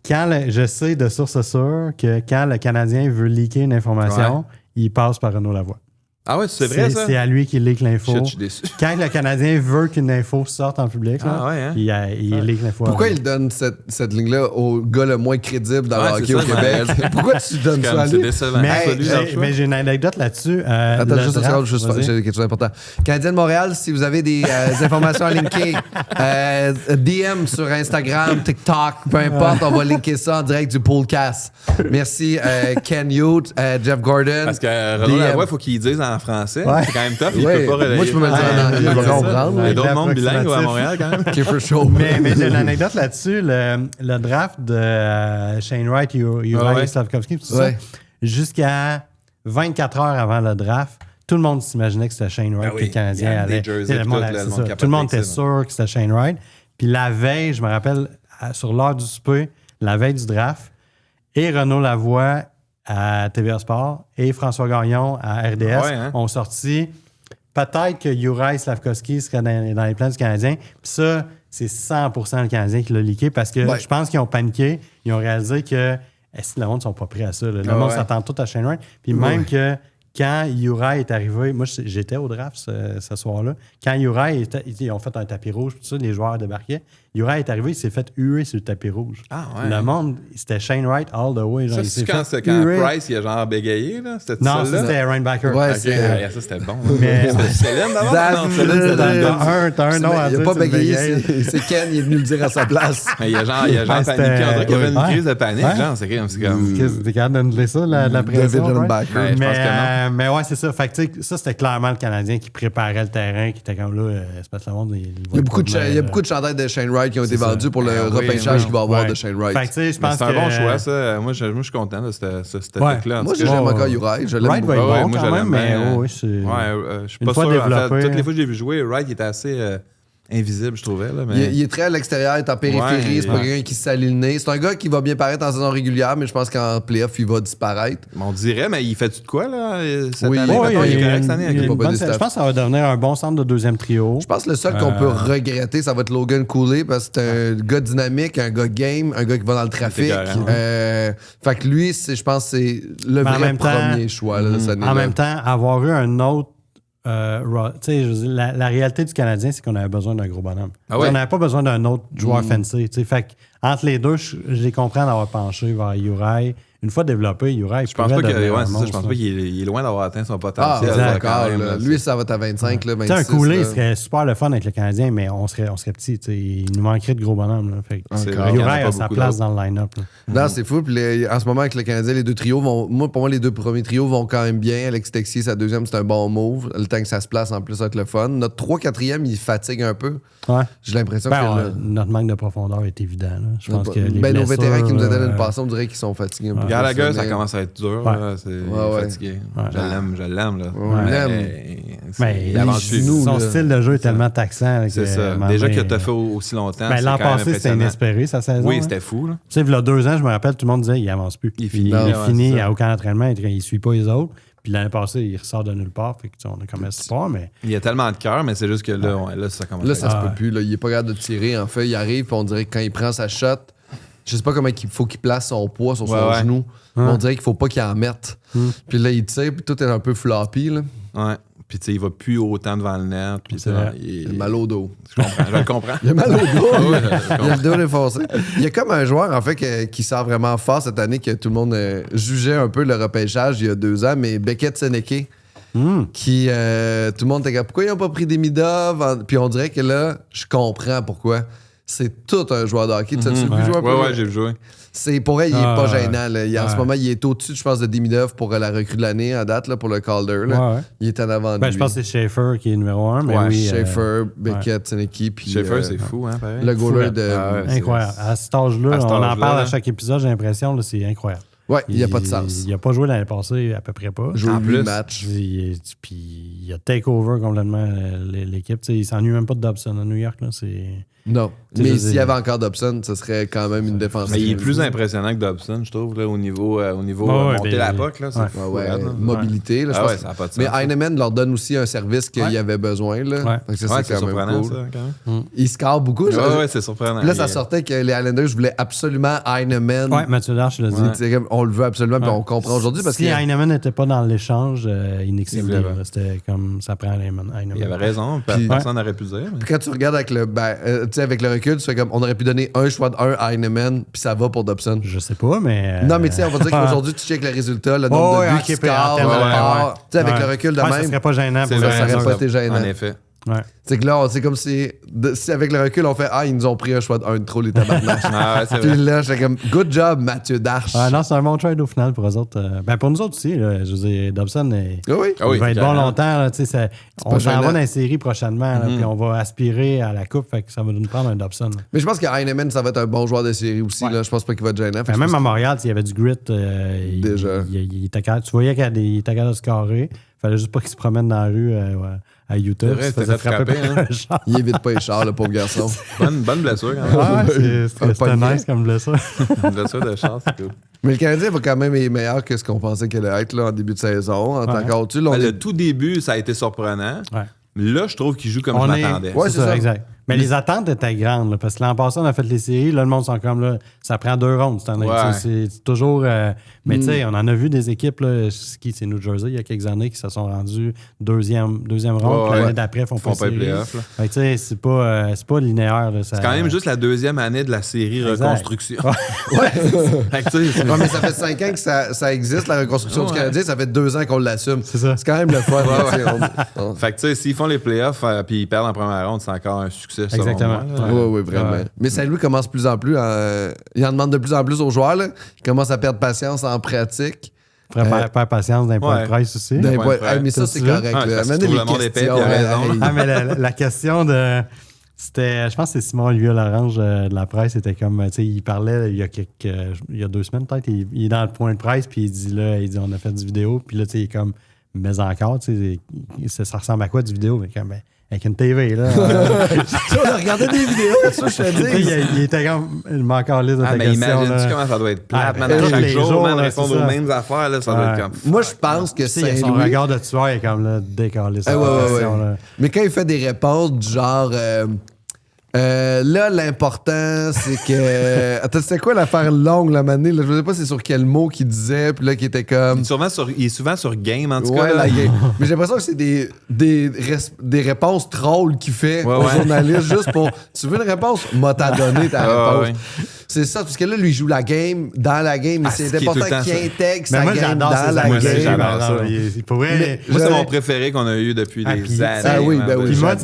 je sais de source sûre que quand le Canadien veut leaker une information, il passe par Renaud Lavoie. Ah ouais, c'est vrai ça? C'est à lui qui leak l'info. Shit, je suis déçu. Quand le Canadien veut qu'une info sorte en public, là, Ah ouais, hein? il leak l'info. Pourquoi il donne cette ligne-là au gars le moins crédible dans Ouais, le c'est hockey ça, au Québec? mais- Pourquoi tu donnes ça à C'est lui? décevant. Mais, Absolu, leur choix. mais j'ai une anecdote là-dessus. Attends, Le juste une draft, seconde, juste vas-y. j'ai quelque chose d'important. Canadien de Montréal, si vous avez des informations à linker, DM sur Instagram, TikTok, peu importe, on va linker ça en direct du podcast. Merci Ken Hughes, Jeff Gordon. Parce que Renaud DM. Lavoie, il faut qu'il dise en français. Ouais. C'est quand même tough. Il Ouais. peut pas relayer. Moi, je peux me le dire en anglais, je vais c'est ça. comprendre. Il y a d'autres Ouais. mondes bilingues à Approximatif. Montréal quand même. Kiefer Show. Mais j'ai une anecdote là-dessus. Le draft de Shane Wright, Uri ouais. Slavkovski, tout Ouais. ça, jusqu'à 24 heures avant le draft, tout le monde s'imaginait que c'était Shane Wright Ah oui, que le Canadien il y a des allait. jerseys, Tu sais, le tout, monde, là, c'est le monde ça. capotait Tout le monde avec était ça, sûr que c'était Shane Wright. Puis la veille, je me rappelle, sur l'heure du souper, la veille du draft, et Renaud Lavoie à TVA Sport et François Gagnon à RDS Ouais, hein? ont sorti peut-être que Uri Slavkovski serait dans les plans du Canadien. Puis ça, c'est 100% le Canadien qui l'a leaké parce que Ouais. je pense qu'ils ont paniqué. Ils ont réalisé que est-ce que le monde ne sont pas prêts à ça. Là. Le Ah monde ouais. s'attend tout à Shane Wright. Puis même que quand Uri est arrivé, moi j'étais au draft ce soir-là. Quand Uri ils ont fait un tapis rouge, tout ça, les joueurs débarquaient. Uri est arrivé, il s'est fait huer sur le tapis rouge. Ah ouais. Le monde, c'était Shane Wright all the way. Genre, Ça, il c'est s'est quand, fait quand huer. Price, il a genre bégayé, là? C'était Non, ça, celle-là? c'était Reinbacker. Ouais, Ok, c'est- ouais, ça, c'était bon. Mais- C'était Célène d'abord? David- Non, Célène, c'était dans le dos. T'as un nom à Il dire. n'a pas tu me bégayé, bégayes. c'est Ken, il est venu le dire à sa place. Mais il a genre Ouais, paniqué. On dirait qu'il y avait une ouais. crise de panique. Ouais. Genre, c'est comme. Qu'est-ce que t'es capable de nous dire ça, la pression? David ouais? Reinbacker. Ouais, je pense Mais, que non. Mais ouais, c'est ça. Fait que, tu sais, ça, c'était clairement le Canadien qui préparait le terrain, qui était comme là, c'est parce que le monde. Il y a beaucoup de chandails de Shane Wright qui ont été vendus pour le repêchage qu'il va avoir de Shane Wright. Fait que, tu sais, je pense c'est un bon choix, ça. Moi, je suis content de cette pick-là. Moi, j'aime encore Uri. Je l'aime Wright va être bon quand même, mais je suis pas sûr. Toutes les fois que j'ai vu jouer, Wright il était assez invisible, je trouvais. Là, mais... il est très à l'extérieur, il est en périphérie, c'est pas quelqu'un qui s'aligne le nez. C'est un gars qui va bien paraître en saison régulière, mais je pense qu'en playoff, il va disparaître. On dirait, mais il fait-tu de quoi, là, cette oui, année? Il est correct cette année. Je pense que ça va devenir un bon centre de deuxième trio. Je pense que le seul qu'on peut regretter, ça va être Logan Cooley, parce que c'est un gars dynamique, un gars game, un gars qui va dans le trafic. Fait que lui, je pense que c'est le vrai premier choix là, de cette année-là. En même temps, avoir eu un autre la réalité du Canadien, c'est qu'on avait besoin d'un gros bonhomme. On n'avait pas besoin d'un autre joueur fancy. Fait entre les deux, je les comprends d'avoir penché vers Uri. Une fois développé, Uri, je pense pas qu'il est loin d'avoir atteint son potentiel. D'accord. Lui, ça va être à 25, là, 26. Un Cooley serait super le fun avec le Canadien, mais on serait petit. Il nous manquerait de gros bonhommes. Uri a sa place dans le line-up. Non, c'est fou. Puis en ce moment, avec le Canadien, les deux trios vont. Pour moi, les deux premiers trios vont quand même bien. Alex Texier, sa deuxième, c'est un bon move. Le temps que ça se place, en plus, ça va être le fun. Notre 3-4e, il fatigue un peu. Ouais. J'ai l'impression que notre manque de profondeur est évident. Je pense que nos vétérans qui nous aidaient l'année passée, on dirait qu'ils sont fatigués un peu. Gallagher, ça commence à être dur. C'est fatigué. Je l'aime. Mais son style de jeu est tellement taxant. C'est ça. Déjà qu'il t'a fait aussi longtemps. L'an passé, c'était inespéré, sa saison. Oui, c'était fou. Tu sais, il y a 2 ans, je me rappelle, tout le monde disait il avance plus. Il finit à aucun entraînement, il ne suit pas les autres. Puis l'année passée, il ressort de nulle part. Fait que, on a comme espoir, mais... Il y a tellement de cœur, mais c'est juste que là, ça commence là, ça se peut plus. Là. Il est pas capable de tirer. En fait, il arrive, puis on dirait que quand il prend sa shot, je sais pas comment il faut qu'il place son poids sur son genou. Mais on dirait qu'il faut pas qu'il en mette. Puis là, il tire, puis tout est un peu floppy. Là. Ouais. Puis tu sais, il va plus autant devant le net. Puis il a mal au dos. Je le comprends. Il a mal au dos. Il a le dos défoncé. Il y a comme un joueur, en fait, qui sort vraiment fort cette année, que tout le monde jugeait un peu le repêchage il y a 2 ans, mais Beckett Seneke, qui, tout le monde était comme, pourquoi ils n'ont pas pris des Midov? Puis on dirait que là, je comprends pourquoi. C'est tout un joueur de hockey. Tu as-tu vu jouer un peu? Ouais, j'ai joué. Pour elle, il est pas gênant. Là. En ce moment, il est au-dessus, je pense, de Demidov pour la recrue de l'année à date, là, pour le Calder. Là. Il est en avant de lui. Je pense que c'est Schaefer qui est numéro 1. Mais Schaefer, Beckett, Seneke. Schaefer, c'est fou, hein, pareil. Le goaler de... incroyable. À cet âge-là, on en parle à chaque épisode, j'ai l'impression, là, c'est incroyable. Ouais, il n'y a pas de sens. Il n'a pas joué l'année passée, à peu près pas. Joué 8 matchs. Puis il a take-over complètement l'équipe. Il s'ennuie même pas de Dobson à New York. Là, non. Mais s'il y avait encore Dobson, ce serait quand même une défense. Mais il est plus impressionnant que Dobson, je trouve, là, au niveau monter la puck. Là, mobilité. Là, je pense. Ça n'a pas de sens. Mais Heinemann leur donne aussi un service qu'il y avait besoin. Là. C'est quand même cool. Il score beaucoup. Oui, c'est surprenant. Là, ça sortait que les Islanders voulaient absolument Heinemann. Oui, Mathieu Darche l'a dit. On le veut absolument, puis on comprend aujourd'hui. Parce si Heinemann n'était pas dans l'échange, inexcellent. C'était comme ça prend Heinemann. Il avait raison, personne n'aurait pu dire. Puis quand tu regardes avec le recul, tu fais comme on aurait pu donner un choix de 1 à Heinemann, puis ça va pour Dobson. Je sais pas, mais. Non, mais tu sais, on va dire qu'aujourd'hui, tu checkes le résultat, le nombre de buts qu'il score, tu sais, avec le recul de même. Ça serait pas gênant pour ça serait pas été gênant. En effet. Ouais. C'est que là, c'est comme si avec le recul, on fait ils nous ont pris un choix de 1 de trop, les tabarnak. Puis là, j'étais comme good job, Mathieu Darche. Non, c'est un bon trade au final pour eux autres. Pour nous autres aussi, là, je veux dire, Dobson il va être bon longtemps. Là, on s'en va dans la série prochainement, puis on va aspirer à la coupe, fait que ça va nous prendre un Dobson. Mais je pense que Heinemann, ça va être un bon joueur de série aussi. Là, je pense pas qu'il va être gênant. Même à Montréal, il y avait du grit. Déjà. Tu voyais qu'il était capable de scorer. Il fallait juste pas qu'il se promène dans la rue à Utah. C'est vrai, il faisait frapper. Il évite pas les chars, le pauvre garçon. Bonne blessure, quand même. C'était nice comme blessure. Une blessure de char, c'est cool. Mais le Canadien va quand même être meilleur que ce qu'on pensait qu'il allait être là, en début de saison. En tant qu'au-dessus, le tout début, ça a été surprenant. Là, je trouve qu'il joue comme je m'attendais. Oui, c'est ça, exact. Mais les attentes étaient grandes, là, parce que l'an passé, on a fait les séries. Là, le monde sont comme là, ça prend 2 rondes cette année. C'est toujours. Mais tu sais, on en a vu des équipes, là, c'est New Jersey, il y a quelques années, qui se sont rendus deuxième ronde. L'année d'après, font pas les playoffs. Tu sais, c'est pas linéaire. Là, c'est quand même juste la 2e année de la série reconstruction. Mais ça fait 5 ans que ça existe, la reconstruction du Canadien. Ça fait 2 ans qu'on l'assume. C'est ça. C'est quand même le fun. Fait que tu sais, s'ils font les playoffs puis ils perdent en première ronde, c'est encore un succès. Exactement. Oui, vraiment. Mais Saint-Louis commence de plus en plus. Il en demande de plus en plus aux joueurs. Là. Ils commencent à perdre patience en pratique. faire patience d'un point de presse aussi. Mais ça, c'est correct. Le monde est payé, il a raison. Mais la question de... je pense que c'est Simon Olivier Lorange de la presse. C'était comme, tu sais, il parlait il y a 2 semaines peut-être. Il est dans le point de presse, puis il dit on a fait du vidéo. Puis là, tu sais, il est comme, mais encore, tu sais, ça ressemble à quoi du vidéo? Mais comme, avec une TV, là. On a regardé des vidéos, ça, je te dis. Il était comme, il m'a encore liste de ta question. Imagine-tu comment ça doit être plate, chaque jour, répondre aux mêmes affaires, là, ça doit être comme... Moi, je pense que Saint-Louis... Son regard de tueur est comme, là, décalé. Mais quand il fait des réponses du genre... là, l'important, c'est que... Attends, c'était quoi l'affaire longue, la manée? Je sais pas c'est sur quel mot qu'il disait, puis là, qui était comme... Il est souvent sur Game, en tout cas. La Game. Mais j'ai l'impression que c'est des réponses trolls qu'il fait aux journalistes, juste pour... Tu veux une réponse? M'a t'as donné ta réponse. C'est ça, parce que là, lui, il joue la game dans la game, mais c'est important qu'il intègre sa game dans la game. J'adore ça. Moi, c'est mon préféré qu'on a eu depuis des années. Ah oui, ben oui. Puis moi,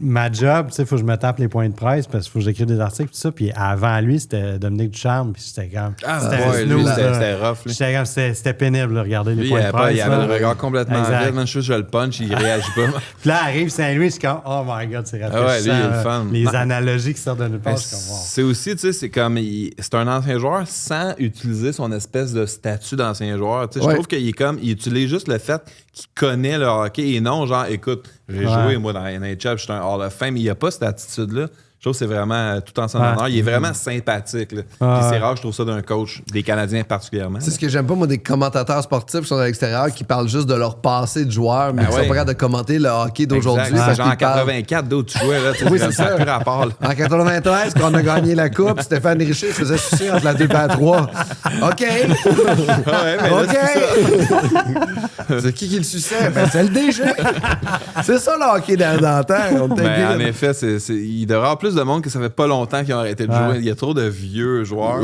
ma job, il faut que je me tape les points de presse parce qu'il faut que j'écrive des articles tout ça. Puis avant lui, c'était Dominique Ducharme. Puis c'était comme. C'était rough. C'était pénible de regarder les points de presse. Il avait le regard complètement vide. Même je le punch, il réagit pas. Puis là, arrive Saint-Louis, c'est comme, oh my God, c'est rafraîchissant. Lui, il est le fun. Les analogies qui sortent de nulle part, c'est comme, wow. C'est aussi, tu sais, c'est comme. C'est un ancien joueur sans utiliser son espèce de statut d'ancien joueur. Je trouve qu'il est comme. Il utilise juste le fait qu'il connaît le hockey et non, genre, écoute, j'ai joué, moi, dans NHL, je suis un Hall of Fame. Il n'y a pas cette attitude-là. Je trouve que c'est vraiment tout en son honneur. Il est vraiment sympathique. Là. Puis c'est rare, je trouve ça d'un coach, des Canadiens particulièrement. C'est ce que j'aime pas, moi, des commentateurs sportifs qui sont à l'extérieur, qui parlent juste de leur passé de joueur, mais qui sont pas capables de commenter le hockey d'aujourd'hui. C'est genre en 84, d'où tu jouais, là. Oui, c'est ça. Plus rapport, là. En 93, quand on a gagné la Coupe, Stéphane Richer se faisait sucer entre la 2 et la 3. OK. OK. C'est qui le suçait? Ben, c'est le DG. C'est ça, le hockey d'antan. En effet, il devrait y avoir plus de monde que ça fait pas longtemps qu'ils ont arrêté de jouer. Il y a trop de vieux joueurs.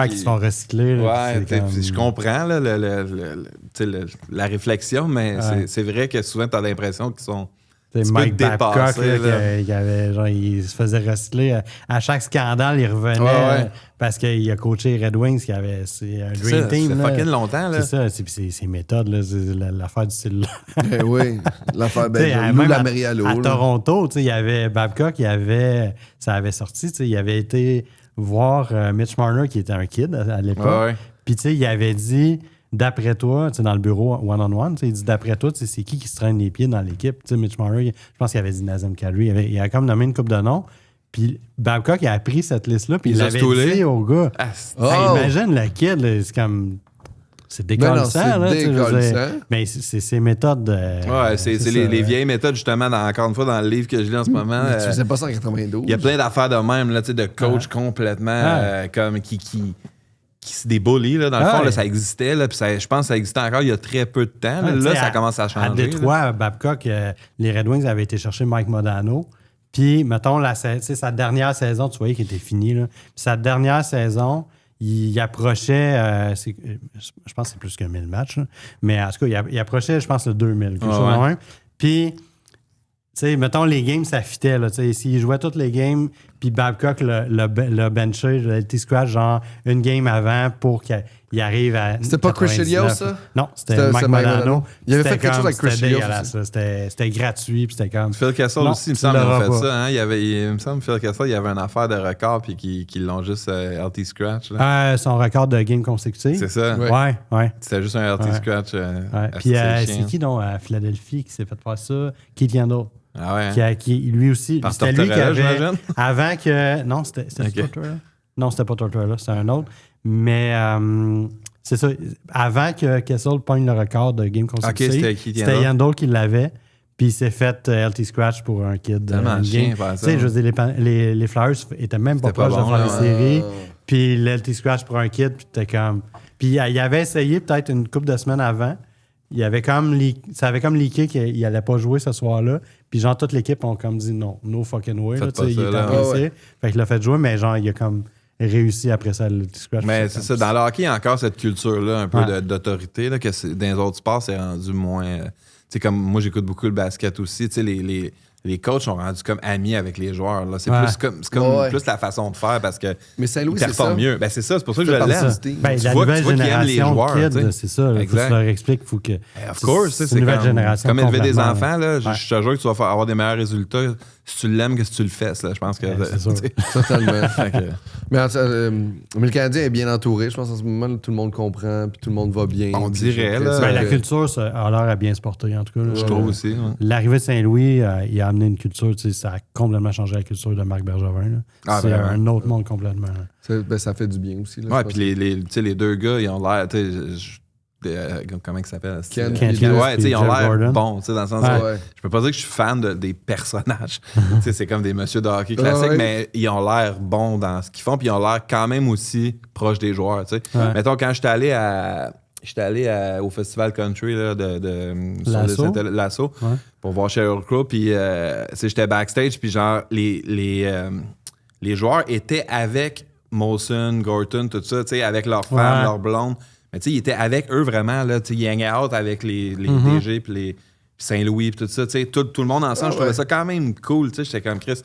Qui se font recycler. Je comprends là, la réflexion, mais c'est vrai que souvent, tu as l'impression qu'ils sont... Mike Babcock, il se faisait recycler. À chaque scandale, il revenait parce qu'il a coaché Red Wings, qui avait un Dream Team. Ça fait fucking longtemps. C'est ça, c'est ses méthodes, là, c'est l'affaire du style. Oui, l'affaire Lou Lamoriello. À Toronto, il y avait Babcock, ça avait sorti, il avait été voir Mitch Marner, qui était un kid à l'époque. Puis il avait dit... D'après toi, dans le bureau one-on-one, il dit d'après toi, c'est qui se traîne les pieds dans l'équipe? Mitch Murray, je pense qu'il avait dit Nazem Kadri. Il a comme nommé une couple de noms. Puis Babcock a pris cette liste-là, puis il l'avait dit au gars. Imagine le kid, là, c'est comme. C'est décollissant, là. Mais c'est ses méthodes. C'est les vieilles méthodes, justement, encore une fois, dans le livre que je lis en ce moment. Mais tu faisais pas ça en 92. Il y a plein d'affaires de même, là, de coach complètement comme qui c'est des bullies, là, dans le fond, là, ça existait, là, puis je pense que ça existait encore il y a très peu de temps. Là, ça commence à changer. À Détroit, Babcock, les Red Wings avaient été chercher Mike Modano. Puis, mettons, sa dernière saison, tu voyais qu'il était fini. Là. Puis sa dernière saison, il approchait, je pense que c'est plus que 1000 matchs, là. Mais en tout cas, il approchait, je pense, le 2000. Puis, tu sais, mettons, les games, ça fitait. S'il jouait toutes les games, puis Babcock le benché, le LT scratch, genre une game avant pour qu'il arrive à. C'était pas Chris Chelios, ça? Non, c'était Mike Modano. Il avait fait quelque chose avec Chris Chelios. C'était gratuit, puis c'était comme. Phil Kessel aussi, il me semble, qu'il a fait ça. Hein? Il me semble, Phil Kessel, il y avait une affaire de record, puis qu'ils l'ont juste LT scratch. Son record de game consécutif. C'est ça. Ouais. C'était juste un LT scratch. Puis c'est qui, donc, à Philadelphie, qui s'est fait faire ça? Keith Yandel. Ah ouais. Qui lui aussi. C'était lui qui avait. Avant que. Non, c'était Tortorella. Non, c'était pas Tortorella, c'était un autre. Mais c'est ça. Avant que Kessel pogne le record de game consécutif, c'était Yandel qui l'avait. Puis il s'est fait LT Scratch pour un kid. Tellement chien, tu sais, je veux dire, les Flyers étaient même pas proches de faire les séries. Puis l'LT Scratch pour un kid, puis t'es comme. Puis il avait essayé peut-être une couple de semaines avant. Il avait ça avait comme leaké qu'il allait pas jouer ce soir-là. Puis genre, toute l'équipe ont comme dit non, no fucking way. Là, il était pressé. Fait qu'il l'a fait jouer, mais genre, il a comme réussi après ça le scratch. Mais c'est ça. Dans le hockey, il y a encore cette culture-là, un peu d'autorité, là, que dans les autres sports, c'est rendu moins. Tu sais, comme moi, j'écoute beaucoup le basket aussi. Tu sais, les coachs sont rendus comme amis avec les joueurs. Là. C'est Ouais. plus plus la façon de faire parce que Mais Saint-Louis, ils c'est ça. performent mieux. Ben, c'est ça, c'est pour ça que je C'est l'aime. parti. Ben, Tu la vois nouvelle qu'il aime les génération joueurs, de tu sais. kids, c'est ça. Il faut que Exact. tu leur expliques. Faut que, Of course, c'est c'est une nouvelle comme, génération. comme élever des complètement, enfants, là, ouais. je te jure que tu vas avoir des meilleurs résultats si tu l'aimes que si tu le fesses. Là. Je pense que. Ouais, c'est sûr. Totalement. Fait que- Mais le Canadien est bien entouré. Je pense qu'en ce moment, tout le monde comprend, puis tout le monde va bien. On Puis dirait, j'ai là. Ben, la l'impression que- culture ça, a l'air à bien se porter, en tout cas. Là. Je trouve aussi. Ouais. L'arrivée de Saint-Louis, il a amené une culture, tu sais, ça a complètement changé la culture de Marc Bergevin. Là. Ah, c'est vraiment. un autre monde complètement. Là. Ça fait du bien aussi. Là, Ouais, je puis tu sais, les deux gars, ils ont l'air. tu sais, comment il s'appelle? Ken Kent Hughes Ouais, tu sais, ils ont puis Jeff l'air Gordon. bons, tu sais, dans le sens Ouais. où Ouais. je peux pas dire que je suis fan des personnages. Tu sais, c'est comme des messieurs de hockey classiques, ouais. mais ils ont l'air bons dans ce qu'ils font, puis ils ont l'air quand même aussi proches des joueurs, tu sais. Ouais. Mettons, quand j'étais allé au Festival Country là, sur Lasso? Lasso Ouais. pour voir Sheryl Crow, puis tu sais, j'étais backstage, puis genre, les joueurs étaient avec Molson, Gorton, tout ça, tu sais, avec leurs femmes, Ouais. leurs blondes. Mais tu sais, ils étaient avec eux vraiment, là, tu sais, ils hangaient out avec les DG, puis les Saint-Louis, puis tout ça, tu sais, tout le monde ensemble. Je trouvais ça quand même cool, tu sais, j'étais comme Chris.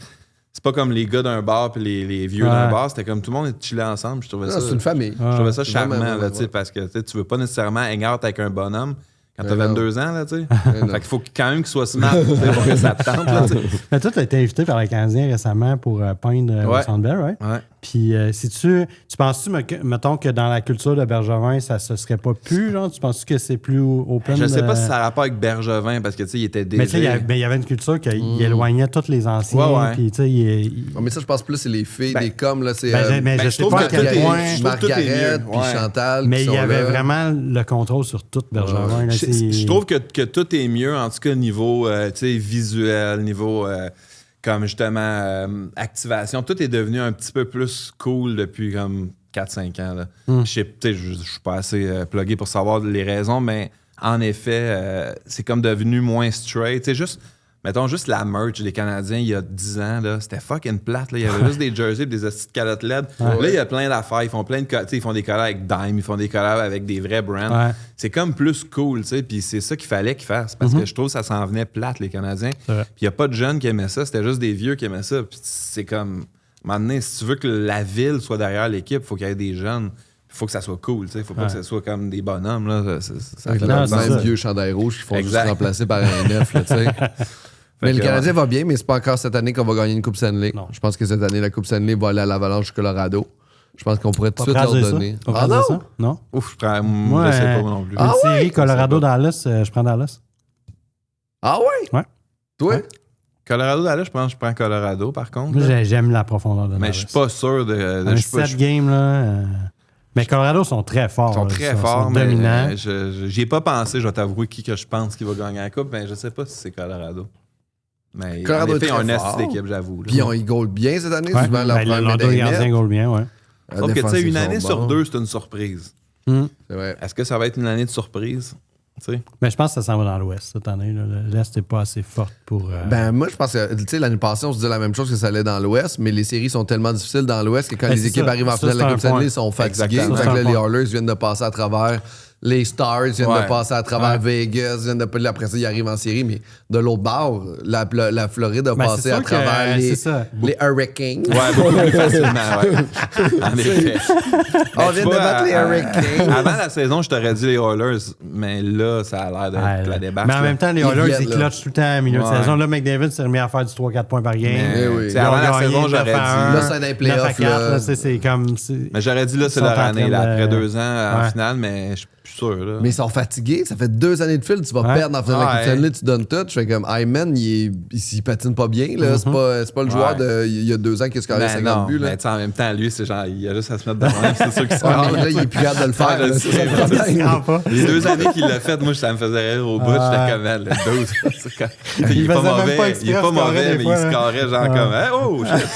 C'est pas comme les gars d'un bar puis les vieux d'un Ouais. bar, c'était comme tout le monde est chillé ensemble. Je trouvais Ah, ça. c'est une famille. Je trouvais ça C'est charmant, vraiment, là, tu sais, ouais. parce que tu veux pas nécessairement hang out avec un bonhomme quand t'as Mais non. 22 ans, là, tu sais. Mais non. Fait qu'il faut quand même qu'il soit smart, tu sais, pour que ça te tente, là, tu sais. Mais toi, tu as été invité par les Canadiens récemment pour peindre au Ouais. Centre Bell, right? Ouais. Puis, si tu penses-tu, mettons, que dans la culture de Bergevin, ça se serait pas pu, genre? Tu penses que c'est plus open? Je sais pas si ça a rapport avec Bergevin, parce que, tu sais, il était Mais tu sais, déjà... il y avait une culture qui éloignait tous les anciens. Ouais, ouais. Puis, tu sais, Non, mais ça, je pense plus, c'est les filles, Ben, des coms, là. C'est mais je je sais trouve pas à que quel tout est- point... je trouve que tout est Margaret mieux. puis Ouais. Chantal. Mais qui il y sont avait là. vraiment le contrôle sur tout Bergevin. là, Je trouve que tout est mieux, en tout cas, niveau tu sais, visuel, niveau comme justement activation. Tout est devenu un petit peu plus cool depuis comme 4-5 ans. Là. Je sais, tu sais, je suis pas assez plugué pour savoir les raisons, mais en effet, c'est comme devenu moins straight. Tu sais, mettons juste la merch des Canadiens il y a 10 ans, là, c'était fucking plate. Là. Il y avait juste des jerseys et des hosties de calottes LED. Là, il y a plein d'affaires. Ils font plein de tu sais, ils font des collabs avec Dime, ils font des collabs avec des vrais brands. Ouais. C'est comme plus cool, tu sais. Puis c'est ça qu'il fallait qu'ils fassent. Parce que je trouve que ça s'en venait plate, les Canadiens. C'est vrai. Puis il n'y a pas de jeunes qui aimaient ça. C'était juste des vieux qui aimaient ça. Puis c'est comme... À un moment donné, si tu veux que la ville soit derrière l'équipe, il faut qu'il y ait des jeunes. Il faut que ça soit cool, tu sais. Il faut pas que ça soit comme des bonhommes, là. Ça Avec fait Non, leur c'est même ça. vieux chandail rouge qui font juste Exact. remplacer par un neuf, là, tu sais. Mais le que, Canadien va bien, mais c'est pas encore cette année qu'on va gagner une Coupe Stanley. Non. Je pense que cette année, la Coupe Stanley va aller à l'Avalanche du Colorado. Je pense qu'on pourrait tout de Pas suite prêt à leur dire donner. ça? Pas prêt Ah à dire non? ça? Non? Ouf, je Moi, sais pas moi non plus. Une Ah série ouais? Colorado-Dallas, je prends Dallas. Ah ouais? Ouais. Toi? Ouais. Colorado, là, je prends Colorado, par contre. Moi, là. j'aime la profondeur de Dallas. Mais je suis pas sûr de Un je suis pas- 7 games, là... mais Colorado sont très forts. Ils sont là. très forts, sont mais dominants. j'y ai pas pensé. Je vais t'avouer qui que je pense qui va gagner la coupe, mais je sais pas si c'est Colorado. Mais Colorado en effet, est ils ont très un fort. esti d'équipe, j'avoue. là. Puis ils goalent bien cette année. Ouais. Souvent, leur Ben, première leurs deux médaille gardiens nette. goal bien, ouais. La Sauf que tu sais, défensive une sont année sur bons. deux, c'est une surprise. C'est vrai. Est-ce que ça va être une année de surprise? Tu sais? Mais je pense que ça s'en va dans l'Ouest cette année. Là. L'Est n'est pas assez forte pour... Ben, moi, je pense que, tu sais, l'année passée, on se disait la même chose que ça allait dans l'Ouest, mais les séries sont tellement difficiles dans l'Ouest que quand Ben, les c'est équipes ça. arrivent en Ça, finale de c'est la un Coupe Stanley, point. ils sont fatigués. Exactement. Fait Ça, que c'est là, un les point. Oilers viennent de passer à travers. Les Stars viennent Ouais. de passer à travers Ouais. Vegas, viennent de, après ça, ils arrivent en série, mais de l'autre bord, la Floride a Ben, passé c'est à sûr que, travers c'est ça. les Hurricanes. Ouais, beaucoup plus facilement, ouais. En effet. On Mais vient tu de vois, battre les Hurricanes. Avant la saison, je t'aurais dit les Oilers, mais là, ça a l'air d'être la débarque. mais en là. même temps, les Ils Oilers, viennent, ils là. clutchent tout le temps au milieu de Ouais. saison. Là, McDavid s'est remis à faire du 3-4 points par game. Mais, Eh oui. tu sais, avant la saison, j'aurais dit. Là, c'est un playoff, 9 à 4, là. là, c'est comme... Mais j'aurais dit là, c'est Ils sont leur en année, train là, de- après 2 ans en Ouais. finale, mais je suis plus sûr. Là. Mais ils sont fatigués. Ça fait 2 années de fil. Tu vas Ouais. perdre en finale de la Coupe Ouais. Stanley, tu donnes tout. Je fais comme, Hyman, il patine pas bien. Là. C'est pas le joueur Ouais. il y a 2 ans qui a scoré 50 buts. Là. mais tu sais, en même temps, lui, c'est genre, il a juste à se mettre devant, c'est sûr qu'il Ah, sort. là, il est plus capable de le faire. je là, sais, c'est son je problème. comprends pas. Les 2 années qu'il l'a fait, moi, ça me faisait rire au bout. J'étais comme, le dude. C'est comme- il est faisait pas même mauvais, pas exprès il est de pas scorer mauvais, des mais fois, il hein. scorait genre comme, hey, oh, shit.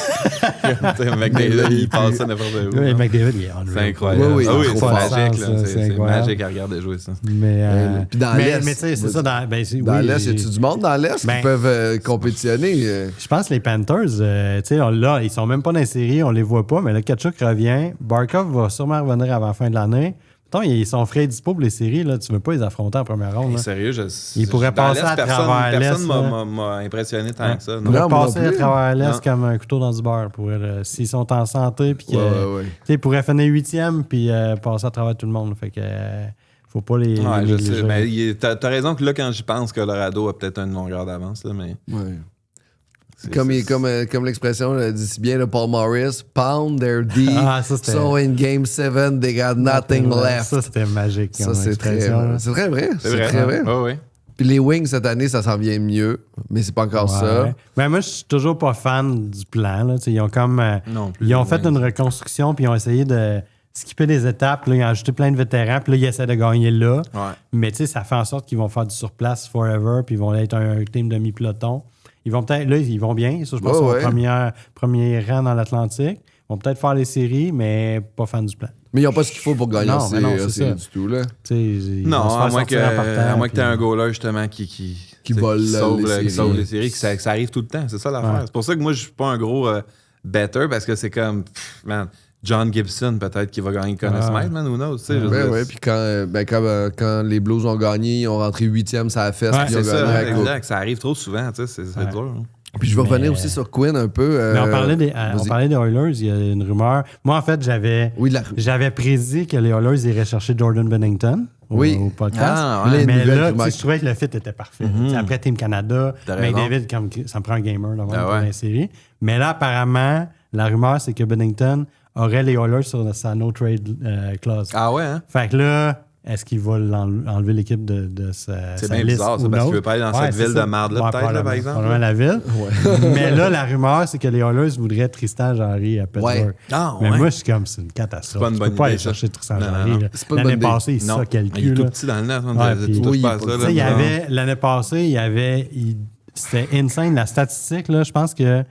Tu sais, McDavid, il passe ça n'importe où. Oui, McDavid, il est C'est unreal. incroyable. Oui, oui, Ah oui, trop c'est fort. magique, là. Ça, C'est incroyable. magique à regarder jouer ça. Puis dans l'Est. mais tu sais, c'est ça. Dans Dans l'Est, y a-tu du monde dans l'Est qui Ben- peuvent compétitionner? Je pense que les Panthers, tu sais, là, ils sont même pas dans les séries, on les voit pas, mais là, Kachuk revient. Barkov va sûrement revenir avant la fin de l'année. Attends, ils sont frais et dispo pour les séries. Là. Tu veux pas les affronter en première ronde. Là. Sérieux, Ils pourraient passer à travers l'Est. Personne m'a impressionné tant que ça. Ils pourraient passer à travers Non. l'Est comme un couteau dans du beurre. S'ils sont en santé, puis ils pourraient finir 8e puis passer à travers tout le monde. Fait que faut pas les. Ouais, les je sais. Mais t'as raison que là, quand j'y pense, Colorado a peut-être une longueur d'avance. Là, mais... Ouais. Comme l'expression dit si bien de Paul Morris, pound their D. So in Game 7, they got nothing left. Ça, c'était magique. Ça, c'est très vrai. C'est très vrai. Ouais. Puis les Wings, cette année, ça s'en vient mieux, mais c'est pas encore ça. Mais moi, je suis toujours pas fan du plan. Là. Ils ont comme. Ils ont fait une reconstruction, puis ils ont essayé de skipper des étapes. Là, ils ont ajouté plein de vétérans, puis là, ils essaient de gagner là. Ouais. Mais tu sais, ça fait en sorte qu'ils vont faire du surplace forever, puis ils vont être un team demi-peloton. Ils vont peut-être. Là, ils vont bien. Ça, je pense qu'ils sont premier rang dans l'Atlantique. Ils vont peut-être faire les séries, mais pas fan du plan. Mais ils n'ont pas ce qu'il faut pour gagner en série du tout. Là. Non, à moins que tu aies un goaler justement qui sauve les séries, que ça arrive tout le temps. C'est ça l'affaire. Ouais. C'est pour ça que moi, je suis pas un gros better parce que c'est comme, man, John Gibson, peut-être, qui va gagner le Conn Smythe, man, who knows. Puis quand les Blues ont gagné, ils ont rentré 8e, ça a fait. C'est ça, exact. Ça arrive trop souvent, c'est dur. Hein. Puis je vais revenir aussi sur Quinn un peu. Mais on parlait des Oilers, il y a une rumeur. Moi, en fait, j'avais prédit que les Oilers iraient chercher Jordan Bennington au podcast. Mais là, je trouvais que le fit était parfait. Après Team Canada, McDavid, comme ça me prend un gamer pour la série. Mais là, apparemment, la rumeur, c'est que Bennington aurait les Oilers sur sa no-trade clause. Ah ouais, hein? Fait que là, est-ce qu'il va enlever l'équipe de sa liste? C'est bien bizarre, ça, parce qu'il veut pas aller dans cette ville de marde-là, peut-être, là, par exemple. Probablement la ville. Mais là, la rumeur, c'est que les Oilers voudraient Tristan Jarry à Pittsburgh. Mais moi, je suis comme, c'est une catastrophe. C'est pas une bonne idée. Tu peux pas aller chercher Tristan Jarry. L'année passée, il s'est calculé. Il est tout petit dans le net. L'année passée, c'était insane, la statistique. Là, je pense que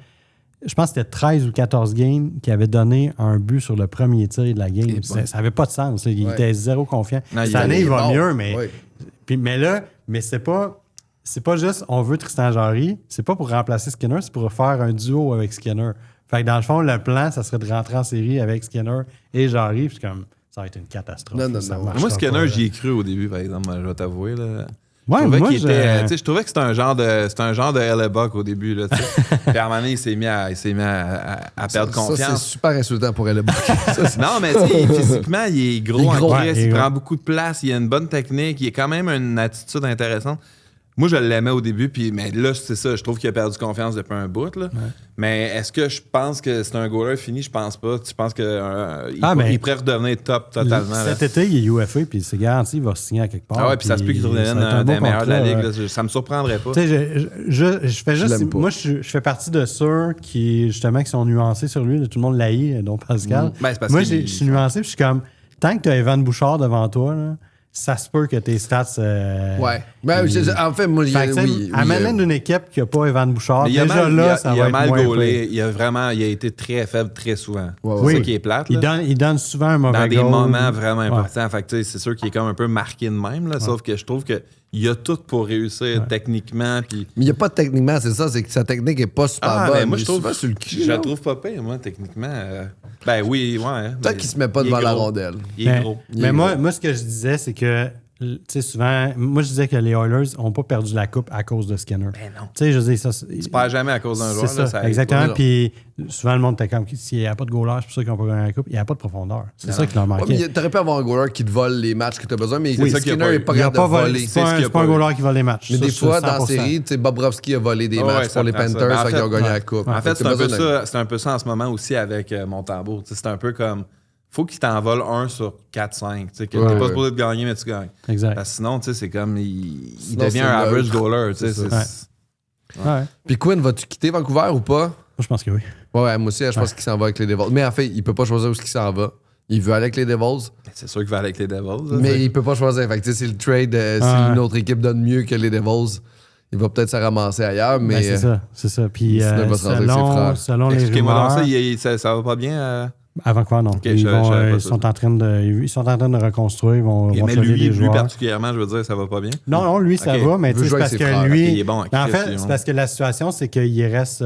c'était 13 ou 14 games qui avaient donné un but sur le premier tir de la game. Ça n'avait pas de sens. Il était zéro confiant. Cette année, il va mieux, mais... Mais c'est pas juste on veut Tristan Jarry, c'est pas pour remplacer Skinner, c'est pour faire un duo avec Skinner. Fait que dans le fond, le plan, ça serait de rentrer en série avec Skinner et Jarry, puis comme ça va être une catastrophe. Moi, Skinner, j'y ai cru au début, par exemple, je vais t'avouer. Là. Ouais, je trouvais que c'était un genre de Hellebuck au début. Là, puis à un moment donné, il s'est mis à perdre confiance. Ça, c'est super insultant pour Hellebuck. Non, mais physiquement, il est gros en crise, il prend beaucoup de place, il a une bonne technique, il a quand même une attitude intéressante. Moi, je l'aimais au début, mais là, c'est ça. Je trouve qu'il a perdu confiance depuis un bout. Là. Mais est-ce que je pense que c'est un goaler fini? Je pense pas. Je pense qu'il pourrait redevenir top totalement. Cet été, il est UFA, puis c'est garanti, il va signer à quelque part. Ah ouais, puis ça se peut qu'il redevienne un des meilleurs de la Ligue. Là. Ça me surprendrait pas. Tu sais, je fais juste... Moi, je fais partie de ceux qui sont nuancés sur lui. Là, tout le monde l'haït, dont Pascal. Moi, je suis nuancé, puis je suis comme... Tant que tu as Evan Bouchard devant toi, là, ça se peut que tes stats... en fait, moi, amène une équipe qui n'a pas Evan Bouchard. Il a mal gaulé. Il a été très faible très souvent. C'est ça qui est plate. Il donne souvent un mauvais dans des moments vraiment importants. Fait que, c'est sûr qu'il est comme un peu marqué de même. Là, sauf que je trouve qu'il a tout pour réussir techniquement. Puis... Mais il n'y a pas de techniquement, c'est ça. C'est que sa technique n'est pas super bonne. Moi, je la trouve pas pire, moi, techniquement. Ben oui, ouais. Peut-être qu'il se met pas devant la rondelle. Il est gros. Mais moi, ce que je disais, c'est que, tu sais, souvent, moi, je disais que les Oilers n'ont pas perdu la coupe à cause de Skinner. Ben non. Tu sais, je dis ça. Tu perds jamais à cause d'un joueur. C'est ça, exactement. Puis souvent, le monde était comme, s'il n'y a pas de goaler, c'est pour ça qu'ils n'ont pas gagné la coupe. Il n'y a pas de profondeur. C'est ça qui leur manquait. Tu aurais pu avoir un goaler qui te vole les matchs que tu as besoin, mais Skinner n'est pas capable de voler. C'est pas un goaler qui vole les matchs. Mais des fois, dans la série, Bobrovski a volé des matchs pour les Panthers, qui ont gagné la coupe. En fait, c'est un peu ça en ce moment aussi avec Montembeault. C'est un peu comme... Faut qu'il t'envole 1 sur 4-5. Tu n'es pas supposé de gagner, mais tu gagnes. Exact. Parce que sinon, c'est comme il devient un average goaler. Puis Quinn, vas-tu quitter Vancouver ou pas? Moi, je pense que oui. Ouais, moi aussi, je pense qu'il s'en va avec les Devils. Mais en fait, il peut pas choisir où il s'en va. Il veut aller avec les Devils. C'est sûr qu'il va aller avec les Devils. Mais il peut pas choisir. Fait que si le trade, si une autre équipe donne mieux que les Devils, il va peut-être se ramasser ailleurs. Mais c'est ça. Puis selon les rumeurs... ça va pas bien à Vancouver, non. Okay, ils sont en train de reconstruire. Ils vont mais lui particulièrement, je veux dire, ça va pas bien? Non, lui, ça va, mais c'est parce que lui... il est bon en fait, c'est parce que la situation, c'est qu'il reste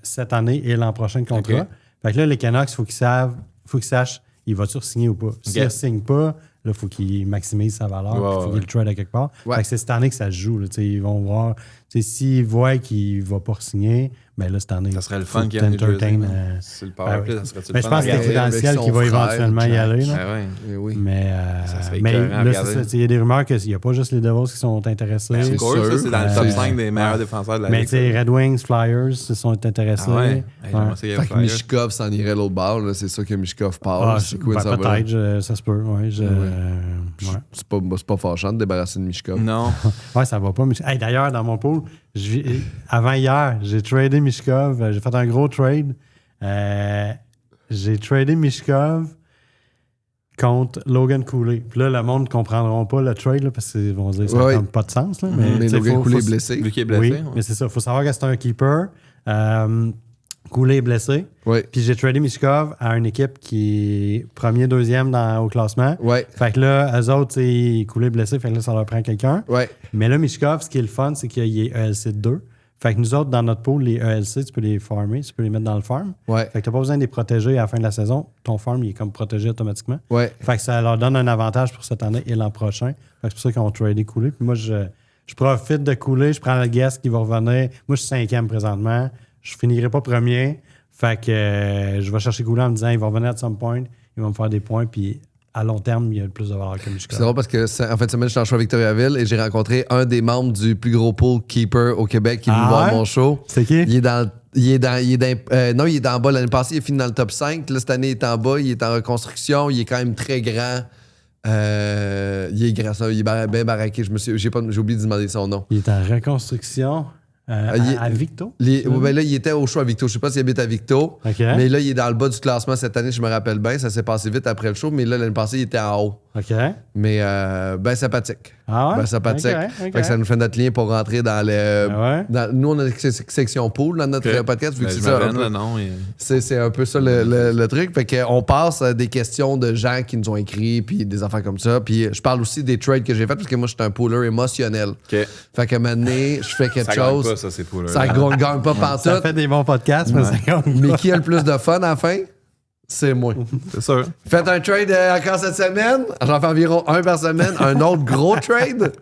cette année et l'an prochain de contrat. Fait que là, les Canucks, il faut qu'ils sachent, il va-tu signer ou pas. S'il ne signe pas, Là, il faut qu'il maximise sa valeur. Il faut qu'il le trade à quelque part. Ouais. Fait que c'est cette année que ça se joue. Là, ils vont voir. S'ils voient qu'il ne va pas signer, ben là, cette année. Ça serait le fun qu'il y ait des Jersey. C'est le power play, ça serait Mais je pense que c'est Confidentiel qui va éventuellement y aller. Là. Oui. Mais, ça serait mais écœurant à là, regarder. c'est ça. Il y a des rumeurs qu'il n'y a pas juste les Devils qui sont intéressés. C'est sûr, ça, c'est dans le top Euh, 5 des meilleurs défenseurs de la Mais Ligue. tu sais, Red Wings, Flyers se sont intéressés. Ah ouais? J'aimerais ça qu'il y ait Fait un que Flyer. Mishkov s'en irait l'autre bord. Là. C'est ça que Mishkov Ah, parle. C'est quoi, ça va? peut-être, ça se peut. Ouais, ouais. C'est pas fâchant de débarrasser de Mishkov. Non. Ouais, ça va pas. Hey, d'ailleurs, dans mon pool, avant hier, j'ai tradé Mishkov. J'ai fait un gros trade. J'ai tradé Mishkov contre Logan Cooley. Puis là, le monde ne comprendra pas le trade là, parce qu'ils vont dire que ça n'a comme pas de sens. Là, Mais Logan Cooley est blessé. Vu qu'il est blessé. Oui, ouais. mais c'est ça. Il faut savoir que c'est un keeper. Cooley est blessé. Oui. Puis j'ai tradé Mishkov à une équipe qui est premier, deuxième au classement. Ouais. Fait que là, eux autres, Cooley est blessé. Fait que là, ça leur prend quelqu'un. Ouais. Mais là, Mishkov, ce qui est le fun, c'est qu'il est ELC 2. Fait que nous autres, dans notre pool, les ELC, tu peux les farmer, tu peux les mettre dans le farm. Ouais. Fait que tu n'as pas besoin de les protéger à la fin de la saison. Ton farm, il est comme protégé automatiquement. Ouais. Fait que ça leur donne un avantage pour cette année et l'an prochain. Fait que c'est pour ça qu'ils ont tradé Cooley. Puis moi, je profite de Cooley, je prends le guest qui va revenir. Moi, je suis 5e présentement. Je finirai pas premier. Fait que je vais chercher Cooley en me disant il va revenir à some point, il va me faire des points, puis à long terme, il y a plus de valeur que Mishkov. C'est drôle parce que en fait, semaine, je suis en show à Victoriaville et j'ai rencontré un des membres du plus gros pool keeper au Québec qui est venu voir mon show. C'est qui? Il est dans en bas. L'année passée, il est fini dans le top 5. Là, cette année, il est en bas. Il est en reconstruction. Il est quand même très grand. Il est grand, ça. Il est bien baraqué. J'ai oublié de demander son nom. Il est en reconstruction à Victo. Ben là, il était au show à Victo. Je sais pas s'il habite à Victo. OK. Mais là, il est dans le bas du classement cette année, je me rappelle bien. Ça s'est passé vite après le show. Mais là, l'année passée, il était en haut. OK. Mais ben sympathique. Ah ouais? Ben sympathique. OK. Fait que ça nous fait notre lien pour rentrer dans le. Ah ouais? Nous, on a une section pool dans notre podcast. Vu que Ben, c'est je ça, me un donne peu. le nom. et- C'est un peu ça le truc. Fait qu'on passe à des questions de gens qui nous ont écrit, puis des affaires comme ça. Puis je parle aussi des trades que j'ai fait parce que moi, je suis un pooler émotionnel. OK. Fait qu'à un moment donné, je fais quelque Ça gagne chose. pas, ça, c'est pour Ça gagne pas Ça pantoute. fait des bons podcasts, mais ça compte Mais pas. qui a le plus de fun à la fin? C'est moi. C'est sûr. Faites un trade encore cette semaine. J'en fais environ un par semaine. Un autre gros trade.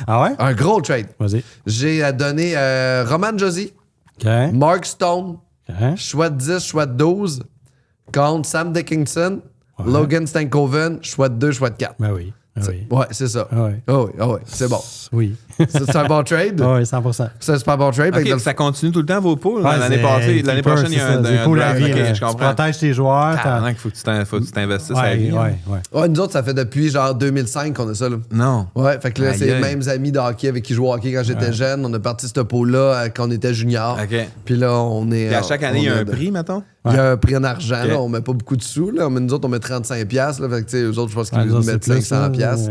Ah ouais? Un gros trade. Vas-y. J'ai donné Roman Josi, OK. Mark Stone, OK. choix de 10, choix de 12, contre Sam Dickinson, Logan Stankoven, choix de 2, choix de 4. Ben oui. Ben oui. Ouais, c'est ça. Ah ouais. Ah oui, c'est bon. Oui. C'est un bon trade. Ah oui, 100%. C'est un super bon trade. Fait que OK, dans le- ça continue tout le temps vos poules. Ouais, L'année c'est passée, l'année keeper, prochaine, il y a c'est ça, un c'est cool la draft. vie, OK, là. je Tu comprends. protèges tes joueurs. Tabarnak, il faut que tu t'investisses à la Ouais, vie. ouais. Ouais, nous autres, ça fait depuis genre 2005 qu'on a ça. Là. Non. Ouais, fait que là, Aïe, c'est les aïe. mêmes amis de hockey avec qui je jouais au hockey quand j'étais jeune. On a parti ce pot-là quand on était junior. OK. Puis là, on est. Puis à chaque année, il y a on un prix, mettons? Il y a un prix en argent, OK. là, on met pas beaucoup de sous. Là. Nous autres, on met 35$. Là, fait que, tu sais, eux autres, je pense qu'ils Ouais, nous c'est mettent plus, 500$. là. Tu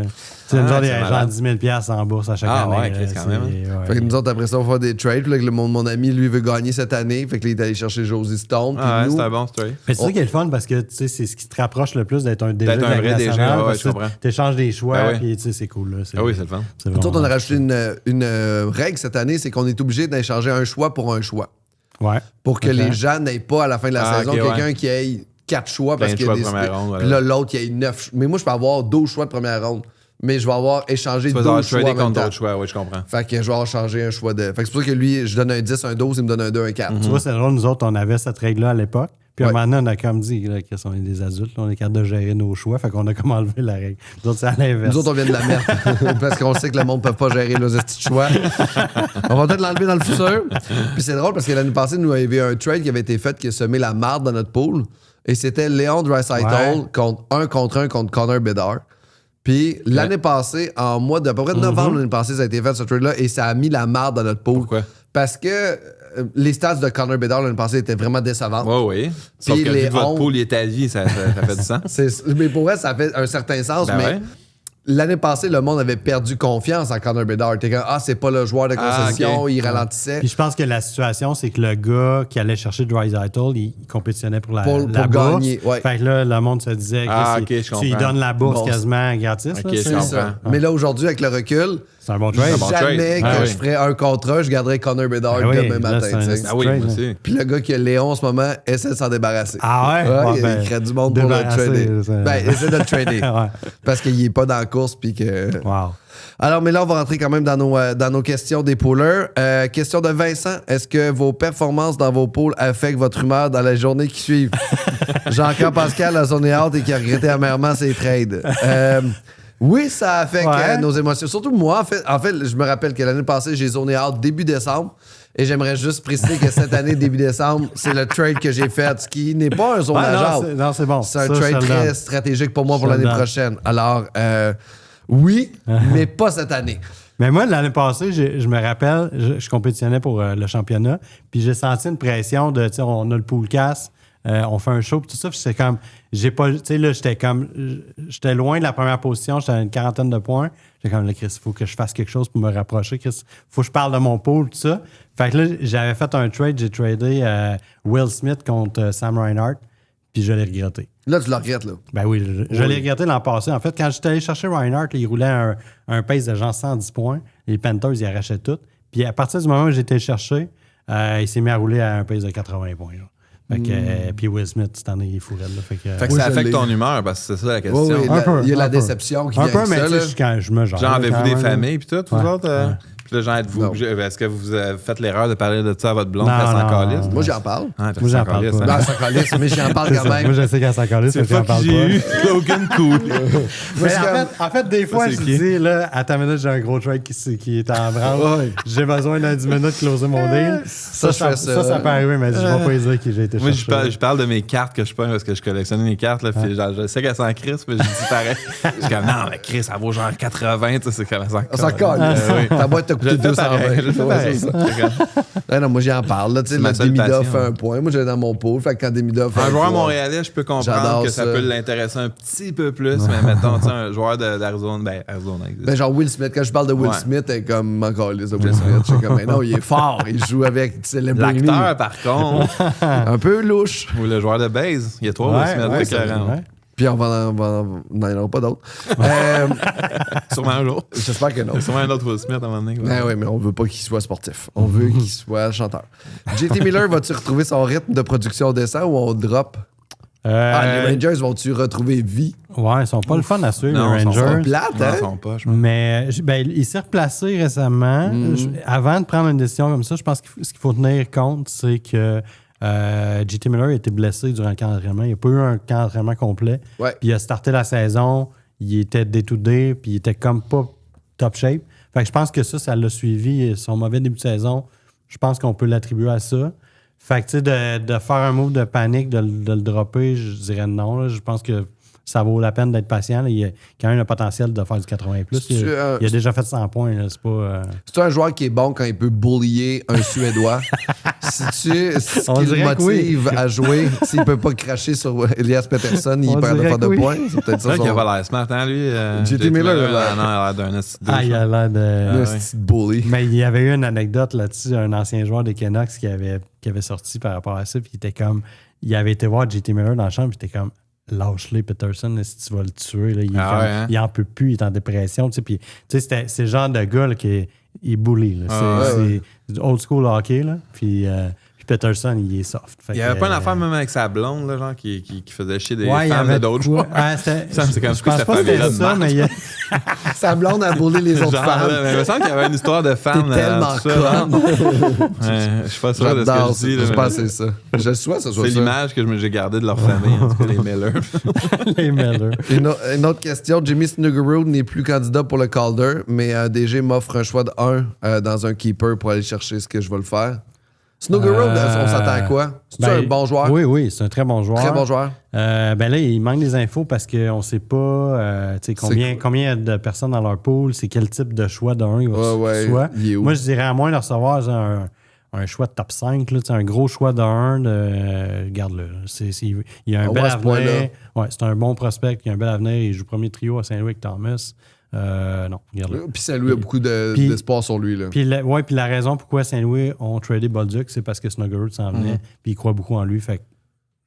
sais, nous Ah, autres, il y c'est a genre malade. 10 000 en bourse à chaque Ah, année. ouais, là, Chris, quand même, hein. ouais. Fait que nous autres, après ça, on va faire des trades. Puis là, que mon ami, lui, veut gagner cette année. Fait que là, il est allé chercher Josie Stone. Puis Ah, ouais, nous, c'est un bon straight. Mais c'est ça qui est le fun parce que tu sais, c'est ce qui te rapproche le plus d'être un DG D'être de un la vrai Ligue DG, nationale, ouais, parce je que comprends. t'échanges des choix, Ben ouais. puis tu sais, c'est cool. Là, Ah oui, c'est le fun. c'est nous autres, on vraiment- a rajouté une règle cette année, c'est qu'on est obligé d'échanger un choix pour un choix. Ouais. Pour que Ok. les gens n'aient pas à la fin de la Ah, saison ok, quelqu'un ouais. qui ait 4 choix parce Plein de qu'il y a choix des. de première ronde, Puis là, l'autre, il y a 9. Mais moi, je peux avoir 12 choix de première ronde. Mais je vais avoir échangé Tu 12 vas avoir choix en tradé même contre temps. d'autres choix, oui, je comprends. Fait que je vais avoir changé un choix de. Fait que c'est pour ça que lui, je donne un 10, un 12, il me donne un 2, un 4. Tu vois, c'est drôle, nous autres, on avait cette règle-là à l'époque. Puis à un Ouais. moment donné, on a comme dit là, qu'on est des adultes, là, on est capable de gérer nos choix. Fait qu'on a comme enlevé la règle. Nous autres, c'est à l'inverse. Nous autres, on vient de la merde. Parce qu'on sait que le monde ne peut pas gérer nos petits choix. On va peut-être l'enlever dans le futur. Puis c'est drôle parce que l'année passée, nous, il y avait un trade qui avait été fait qui a semé la marde dans notre pool. Et c'était Léon Draisaitl Ouais. contre un contre Connor Bedard. Puis l'année passée, en mois d'à peu près de novembre l'année passée, ça a été fait ce trade-là et ça a mis la marde dans notre pool. Pourquoi? Parce que les stats de Connor Bedard l'année passée étaient vraiment décevantes. Oui, oui. Sauf Puis que les vu que votre ondes- pool est à vie, ça fait du sens. Mais pour vrai, ça fait un certain sens. Ben mais ouais. l'année passée, le monde avait perdu confiance en Connor Bedard. T'es comme, c'est pas le joueur de concession, ok. il ralentissait. Puis je pense que la situation, c'est que le gars qui allait chercher Draisaitl, il compétitionnait pour la Pour bourse. gagner, ouais. Fait que là, le monde se disait Ah, que ok, je il comprends. donne la bourse Bon, quasiment gratis. ok, là, je c'est comprends. ça. Mais là, aujourd'hui, avec le recul, C'est un bon trade. Jamais que je ferais un contre un, je garderais Connor Bedard demain matin. Oui, moi aussi. Puis le gars qui a Léon en ce moment essaie de s'en débarrasser. Ah ouais? Il crée du monde pour le trader. Ben, essaie de le trader. Parce qu'il n'est pas dans la course. Puis que... Wow. Alors, mais là, on va rentrer quand même dans nos questions des poolers. Question de Vincent. Est-ce que vos performances dans vos pools affectent votre humeur dans la journée qui suit? Jean-Claude Pascal a zoné out et qui a regretté amèrement ses trades. Oui, ça affecte nos émotions. Surtout moi, en fait, je me rappelle que l'année passée, j'ai zoné out début décembre. Et j'aimerais juste préciser que cette année, début décembre, c'est le trade que j'ai fait, ce qui n'est pas un zonage out. Non, c'est bon. C'est un trade très stratégique pour moi pour l'année prochaine. Alors, oui, mais pas cette année. Mais moi, l'année passée, je me rappelle, je compétitionnais pour le championnat, puis j'ai senti une pression de, tu sais, on a le pool cast, on fait un show, puis tout ça, puis c'est comme, j'ai pas, tu sais, là, j'étais loin de la première position, j'étais à une 40aine de points. J'étais comme, là, Chris, il faut que je fasse quelque chose pour me rapprocher, Chris, faut que je parle de mon pool, tout ça. Fait que là, j'avais fait un trade, j'ai tradé Will Smith contre Sam Reinhart, puis je l'ai regretté. Là, tu le regrettes, là. Ben oui, je l'ai regretté l'an passé. En fait, quand j'étais allé chercher Reinhardt, il roulait un pace de genre 110 points. Les Panthers, ils arrachaient tout. Puis à partir du moment où j'ai été le chercher, il s'est mis à rouler à un pace de 80 points. Fait que, puis Will Smith, cette année, il est fou. Fait que ça affecte ton humeur, parce que c'est ça la question. Oui, il y a la déception qui vient avec ça. Un peu, mais quand je me genre. Genre, avez-vous des familles, puis tout, vous autres? Puis là, genre, est-ce que vous faites l'erreur de parler de ça à votre blonde quand c'est en calice? Moi, j'en parle. Moi, j'en parle pas. Non, c'est en calice, mais j'en parle quand même. Moi, je sais quand c'est en calice, mais j'en parle pas. J'ai eu aucune cool. En fait, des fois, je dis, là, à ta minute, j'ai un gros trade qui est en branle. J'ai besoin d'un 10 minutes de closer mon deal. Ça peut arriver, mais je ne vais pas dire qui j'ai été chercher. Moi, je parle de mes cartes que je prends parce que je collectionnais mes cartes. Là, puis je sais qu'elle s'en crisse, mais je dis pareil. Je suis comme, non, mais Chris, ça vaut genre 80, tu sais, c'est qu'elle s'en colle. Ta boîte t'a coûté 220. Non, moi, j'en parle. Là, Demida fait un point. Moi, j'allais dans mon pool. Fait que quand Demida fait un joueur montréalais, je peux comprendre que ça peut l'intéresser un petit peu plus. Mais mettons, un joueur d'Arizona, Arizona existe. Ben, genre Will Smith. Quand je parle de Will Smith, elle est comme encore les de Will Smith. Je suis comme, non, il est fort. Il joue avec l'acteur, par contre. Un peu louche. Ou le joueur de base. Il y a trois Will Smith. Puis on n'en aura pas d'autres. Sûrement un jour. J'espère que non. Sûrement un autre Will Smith à un moment donné. Oui, mais on veut pas qu'il soit sportif. On veut qu'il soit chanteur. JT Miller, vas-tu retrouver son rythme de production décent ou on drop? Les Rangers vont-tu retrouver vie? Ouais, ils sont pas le fun à suivre, non, les Rangers. Ils sont plates, hein? Ils sont pas, je pense. Mais il s'est replacé récemment. Avant de prendre une décision comme ça, je pense que ce qu'il faut tenir compte, c'est que JT Miller a été blessé durant le camp d'entraînement. Il n'a pas eu un camp d'entraînement complet. Ouais. Puis il a starté la saison, il était day-to-day, puis il était comme pas top shape. Fait que je pense que ça l'a suivi. Son mauvais début de saison, je pense qu'on peut l'attribuer à ça. Fait que tu sais, de faire un move de panique, de le dropper, je dirais non. Là. Je pense que ça vaut la peine d'être patient. Là. Il a quand même le potentiel de faire du 80+. Il a déjà fait 100 points. Là. C'est un joueur qui est bon quand il peut bullier un Suédois. Si ce qui le motive à jouer, s'il ne peut pas cracher sur Elias Pettersson, il perd de faire de points. C'est peut-être ça. Il a pas l'air smart, hein, lui. JT Miller, non, il a l'air d'un il a l'air de bully. Mais il y avait eu une anecdote là-dessus, un ancien joueur des Canucks qui avait sorti par rapport à ça. Puis il était comme, il avait été voir JT Miller dans la chambre, puis il était comme, lâche-le, Pettersson, si tu vas le tuer. Là, il en peut plus, il est en dépression. Puis, c'est le genre de gars là, qui est bully. C'est du old school hockey. Là, puis Pettersson, il est soft. Il n'y avait pas une affaire même avec sa blonde, là, genre, qui faisait chier des femmes de d'autres joueurs. C'est comme je pense pas que c'était ça, mais sa blonde a bully les autres femmes. Mais il me semble qu'il y avait une histoire de femmes. T'es tellement con. Je suis pas sûr de ce que je dis. Je pense que c'est ça. Je souhaite que ce soit ça. C'est l'image que j'ai gardée de leur famille, en tout cas, les Miller. Les Miller. Une autre question. Jimmy Snuggerud n'est plus candidat pour le Calder, mais DG m'offre un choix de 1 dans un keeper pour aller chercher ce que je vais le faire. Snuggerud, on s'attend à quoi? C'est un bon joueur? Oui, c'est un très bon joueur. Très bon joueur. Là, il manque des infos parce qu'on ne sait pas combien de personnes dans leur pool, c'est quel type de choix d'un il va soit. Moi, je dirais à moins de recevoir un choix de top 5, là, un gros choix de garde-le. Il y a un bel avenir. Ouais, c'est un bon prospect, il a un bel avenir. Il joue premier trio à Saint-Louis avec Thomas. Non, regarde-le. Puis Saint-Louis a beaucoup d'espoir sur lui. Là. Puis la raison pourquoi Saint-Louis ont tradé Bolduc, c'est parce que Snuggerud s'en venait, puis il croit beaucoup en lui. Fait que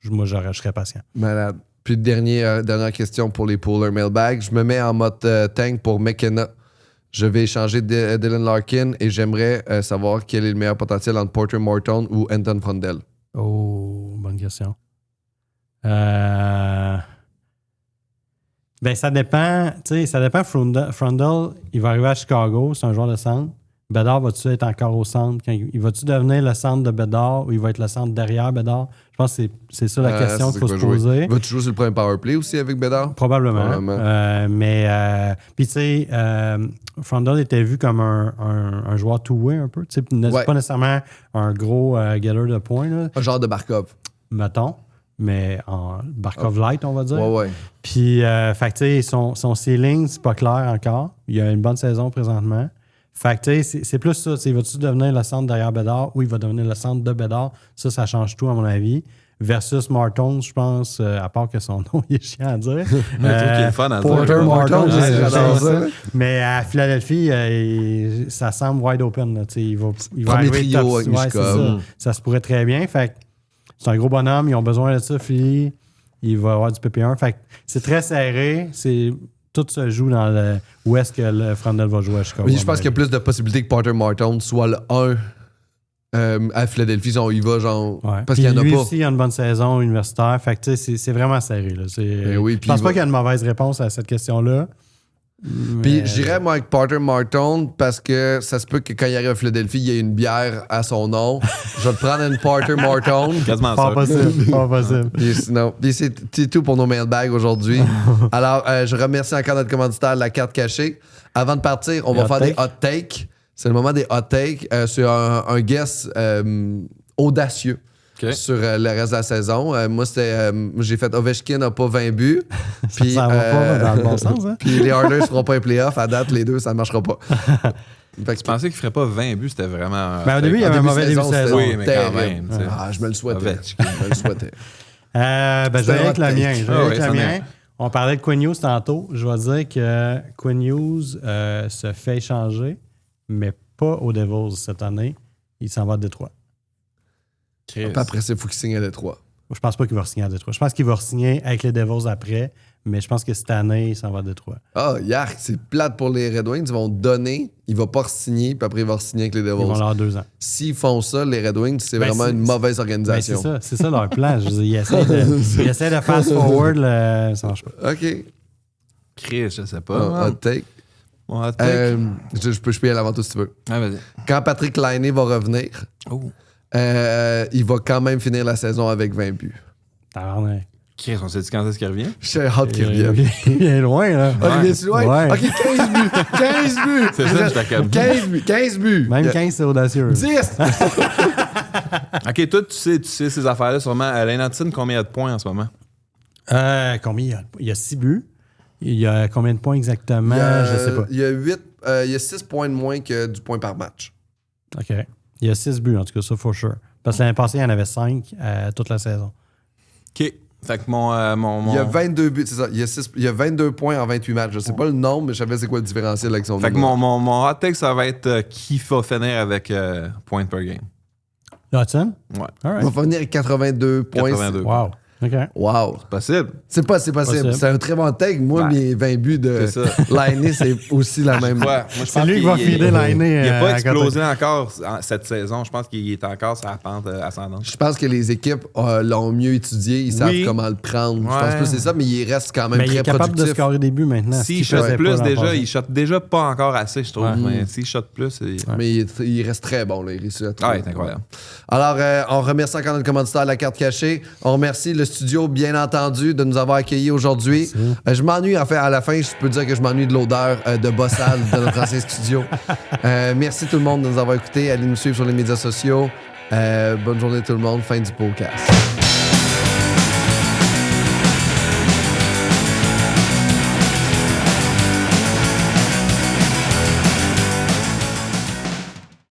moi, je serais patient. Malade. Puis dernière question pour les poolers mailbag. Je me mets en mode tank pour McKenna. Je vais échanger Dylan Larkin et j'aimerais savoir quel est le meilleur potentiel entre Porter Morton ou Anton Frondel. Oh, bonne question. Ça dépend. Tu sais, ça dépend. Frondel, il va arriver à Chicago, c'est un joueur de centre. Bedard va-tu être encore au centre? Il va-tu devenir le centre de Bedard ou il va être le centre derrière Bedard? Je pense que c'est ça la question qu'il faut se poser. Va-tu jouer sur le premier powerplay aussi avec Bedard? Probablement. Puis tu sais, Frondel était vu comme un joueur two-way un peu. Pas nécessairement un gros getter de points. Là. Un genre de Barkov. Mettons. Mais en Barkov light, on va dire. Ouais. Puis, fait tu sais, son ceiling, c'est pas clair encore. Il a une bonne saison présentement. Fait que, tu sais, c'est plus ça. Il va-tu devenir le centre derrière Bedard ou il va devenir le centre de Bedard? Ça change tout, à mon avis. Versus Martin, je pense, à part que son nom il est chiant à dire. Mais je trouve qu'il est fun à dire. Porter Martin, j'adore ça. Mais à Philadelphie, ça semble wide open. Là, il va Premier arriver trio avec Mishkov. Ça se pourrait très bien. Fait que c'est un gros bonhomme. Ils ont besoin de ça, Philly. Il va avoir du PP1. Fait que c'est très serré. Tout se joue dans où est-ce que le Frondel va jouer à Chicago. Oui, je pense qu'il y a plus de possibilités que Porter Martin soit le 1 à Philadelphie. Genre, il va genre. Ouais. Parce qu'il n'y en a lui pas. aussi, il a une bonne saison universitaire. Fait que tu sais, c'est vraiment serré. Là. Oui, je pense pas qu'il y a une mauvaise réponse à cette question-là. Puis j'irais moi avec Porter Martin parce que ça se peut que quand il arrive à Philadelphie, il y ait une bière à son nom. Je vais te prendre une Porter Martin. Quasiment Pas possible. Pas possible. Puis c'est tout pour nos mailbags aujourd'hui. Alors, je remercie encore notre commanditaire, la carte cachée. Avant de partir, on va faire des hot takes. C'est le moment des hot takes. C'est un guess audacieux. Okay. Sur le reste de la saison. Moi, j'ai fait Ovechkin n'a pas 20 buts. Puis, ça va pas dans le bon sens. Hein? Puis les Oilers ne feront pas un playoff. À date, les deux, ça ne marchera pas. Tu pensais qu'il ne ferait pas 20 buts, c'était vraiment. Au début, il y avait un mauvais début de saison. Oui, mais quand même. Je me le souhaitais. Je me le souhaitais. Je vais avec le mien. On parlait de Quinn Hughes tantôt. Je vais dire que Quinn Hughes se fait échanger, mais pas aux Devils cette année. Il s'en va à Détroit. Après ça, il faut qu'il signe à Détroit. Je pense pas qu'il va signer à Détroit. Je pense qu'il va signer avec les Devils après, mais je pense que cette année, il s'en va à Détroit. Yark, c'est plate pour les Red Wings. Ils vont donner, il va pas re-signer, puis après, il va re-signer avec les Devils. Ils vont avoir 2 ans. S'ils font ça, les Red Wings, c'est vraiment une mauvaise organisation. C'est ça leur plan. Ils essaient de fast-forward, ça marche pas. OK. Chris, je sais pas. Hot take. Mon hot take. Je peux y aller avant toi si tu veux. Ah, vas-y. Quand Patrick Laine va revenir, il va quand même finir la saison avec 20 buts. Chris, on sait quand est-ce qu'il revient? J'ai hâte qu'il revienne. Il est loin, là. Il vient loin? Ouais. OK, 15 buts. 15 buts. C'est ça, je t'accorde. 15 buts. Même 15, c'est audacieux. 10. OK, toi, tu sais ces affaires-là, sûrement. Lane Hutson, combien il y a de points en ce moment? Combien il y a 6 buts. Il y a combien de points exactement? Je sais pas. Il y a 6 points de moins que du point par match. OK. Il y a 6 buts, en tout cas, ça, for sure. Parce que l'année passée, il y en avait 5 toute la saison. OK. Fait que mon... Il y a 22 buts, c'est ça. Il y a 22 points en 28 matchs. Je sais pas le nombre, mais je savais c'est quoi le différentiel avec son Fait que mon hot take, ça va être qui va finir avec points per game. Hudson? Ouais. All right. Il va finir avec 82 points. 82. Wow. OK. Wow. C'est possible. C'est possible. C'est un très bon take. Moi, mes 20 buts de Laine, c'est aussi la même. Moi, je c'est lui qui va filer Laine. Il n'a pas explosé encore cette saison. Je pense qu'il est encore sur la pente ascendante. Je pense que les équipes l'ont mieux étudié. Ils savent comment le prendre. Je pense que c'est ça, mais il reste quand même très productif. Il est capable de scorer des buts maintenant. S'il shot plus déjà, il shot déjà pas encore assez, je trouve. Mais s'il shot plus... Mais il reste très bon. Là. Il réussit à trouver. C'est incroyable. Alors, on remercie encore notre commanditaire, la carte cachée. On remercie le studio, bien entendu, de nous avoir accueillis aujourd'hui. Je m'ennuie, en fait, à la fin, je peux dire que je m'ennuie de l'odeur de bossade de notre ancien studio. Merci tout le monde de nous avoir écoutés. Allez nous suivre sur les médias sociaux. Bonne journée tout le monde. Fin du podcast.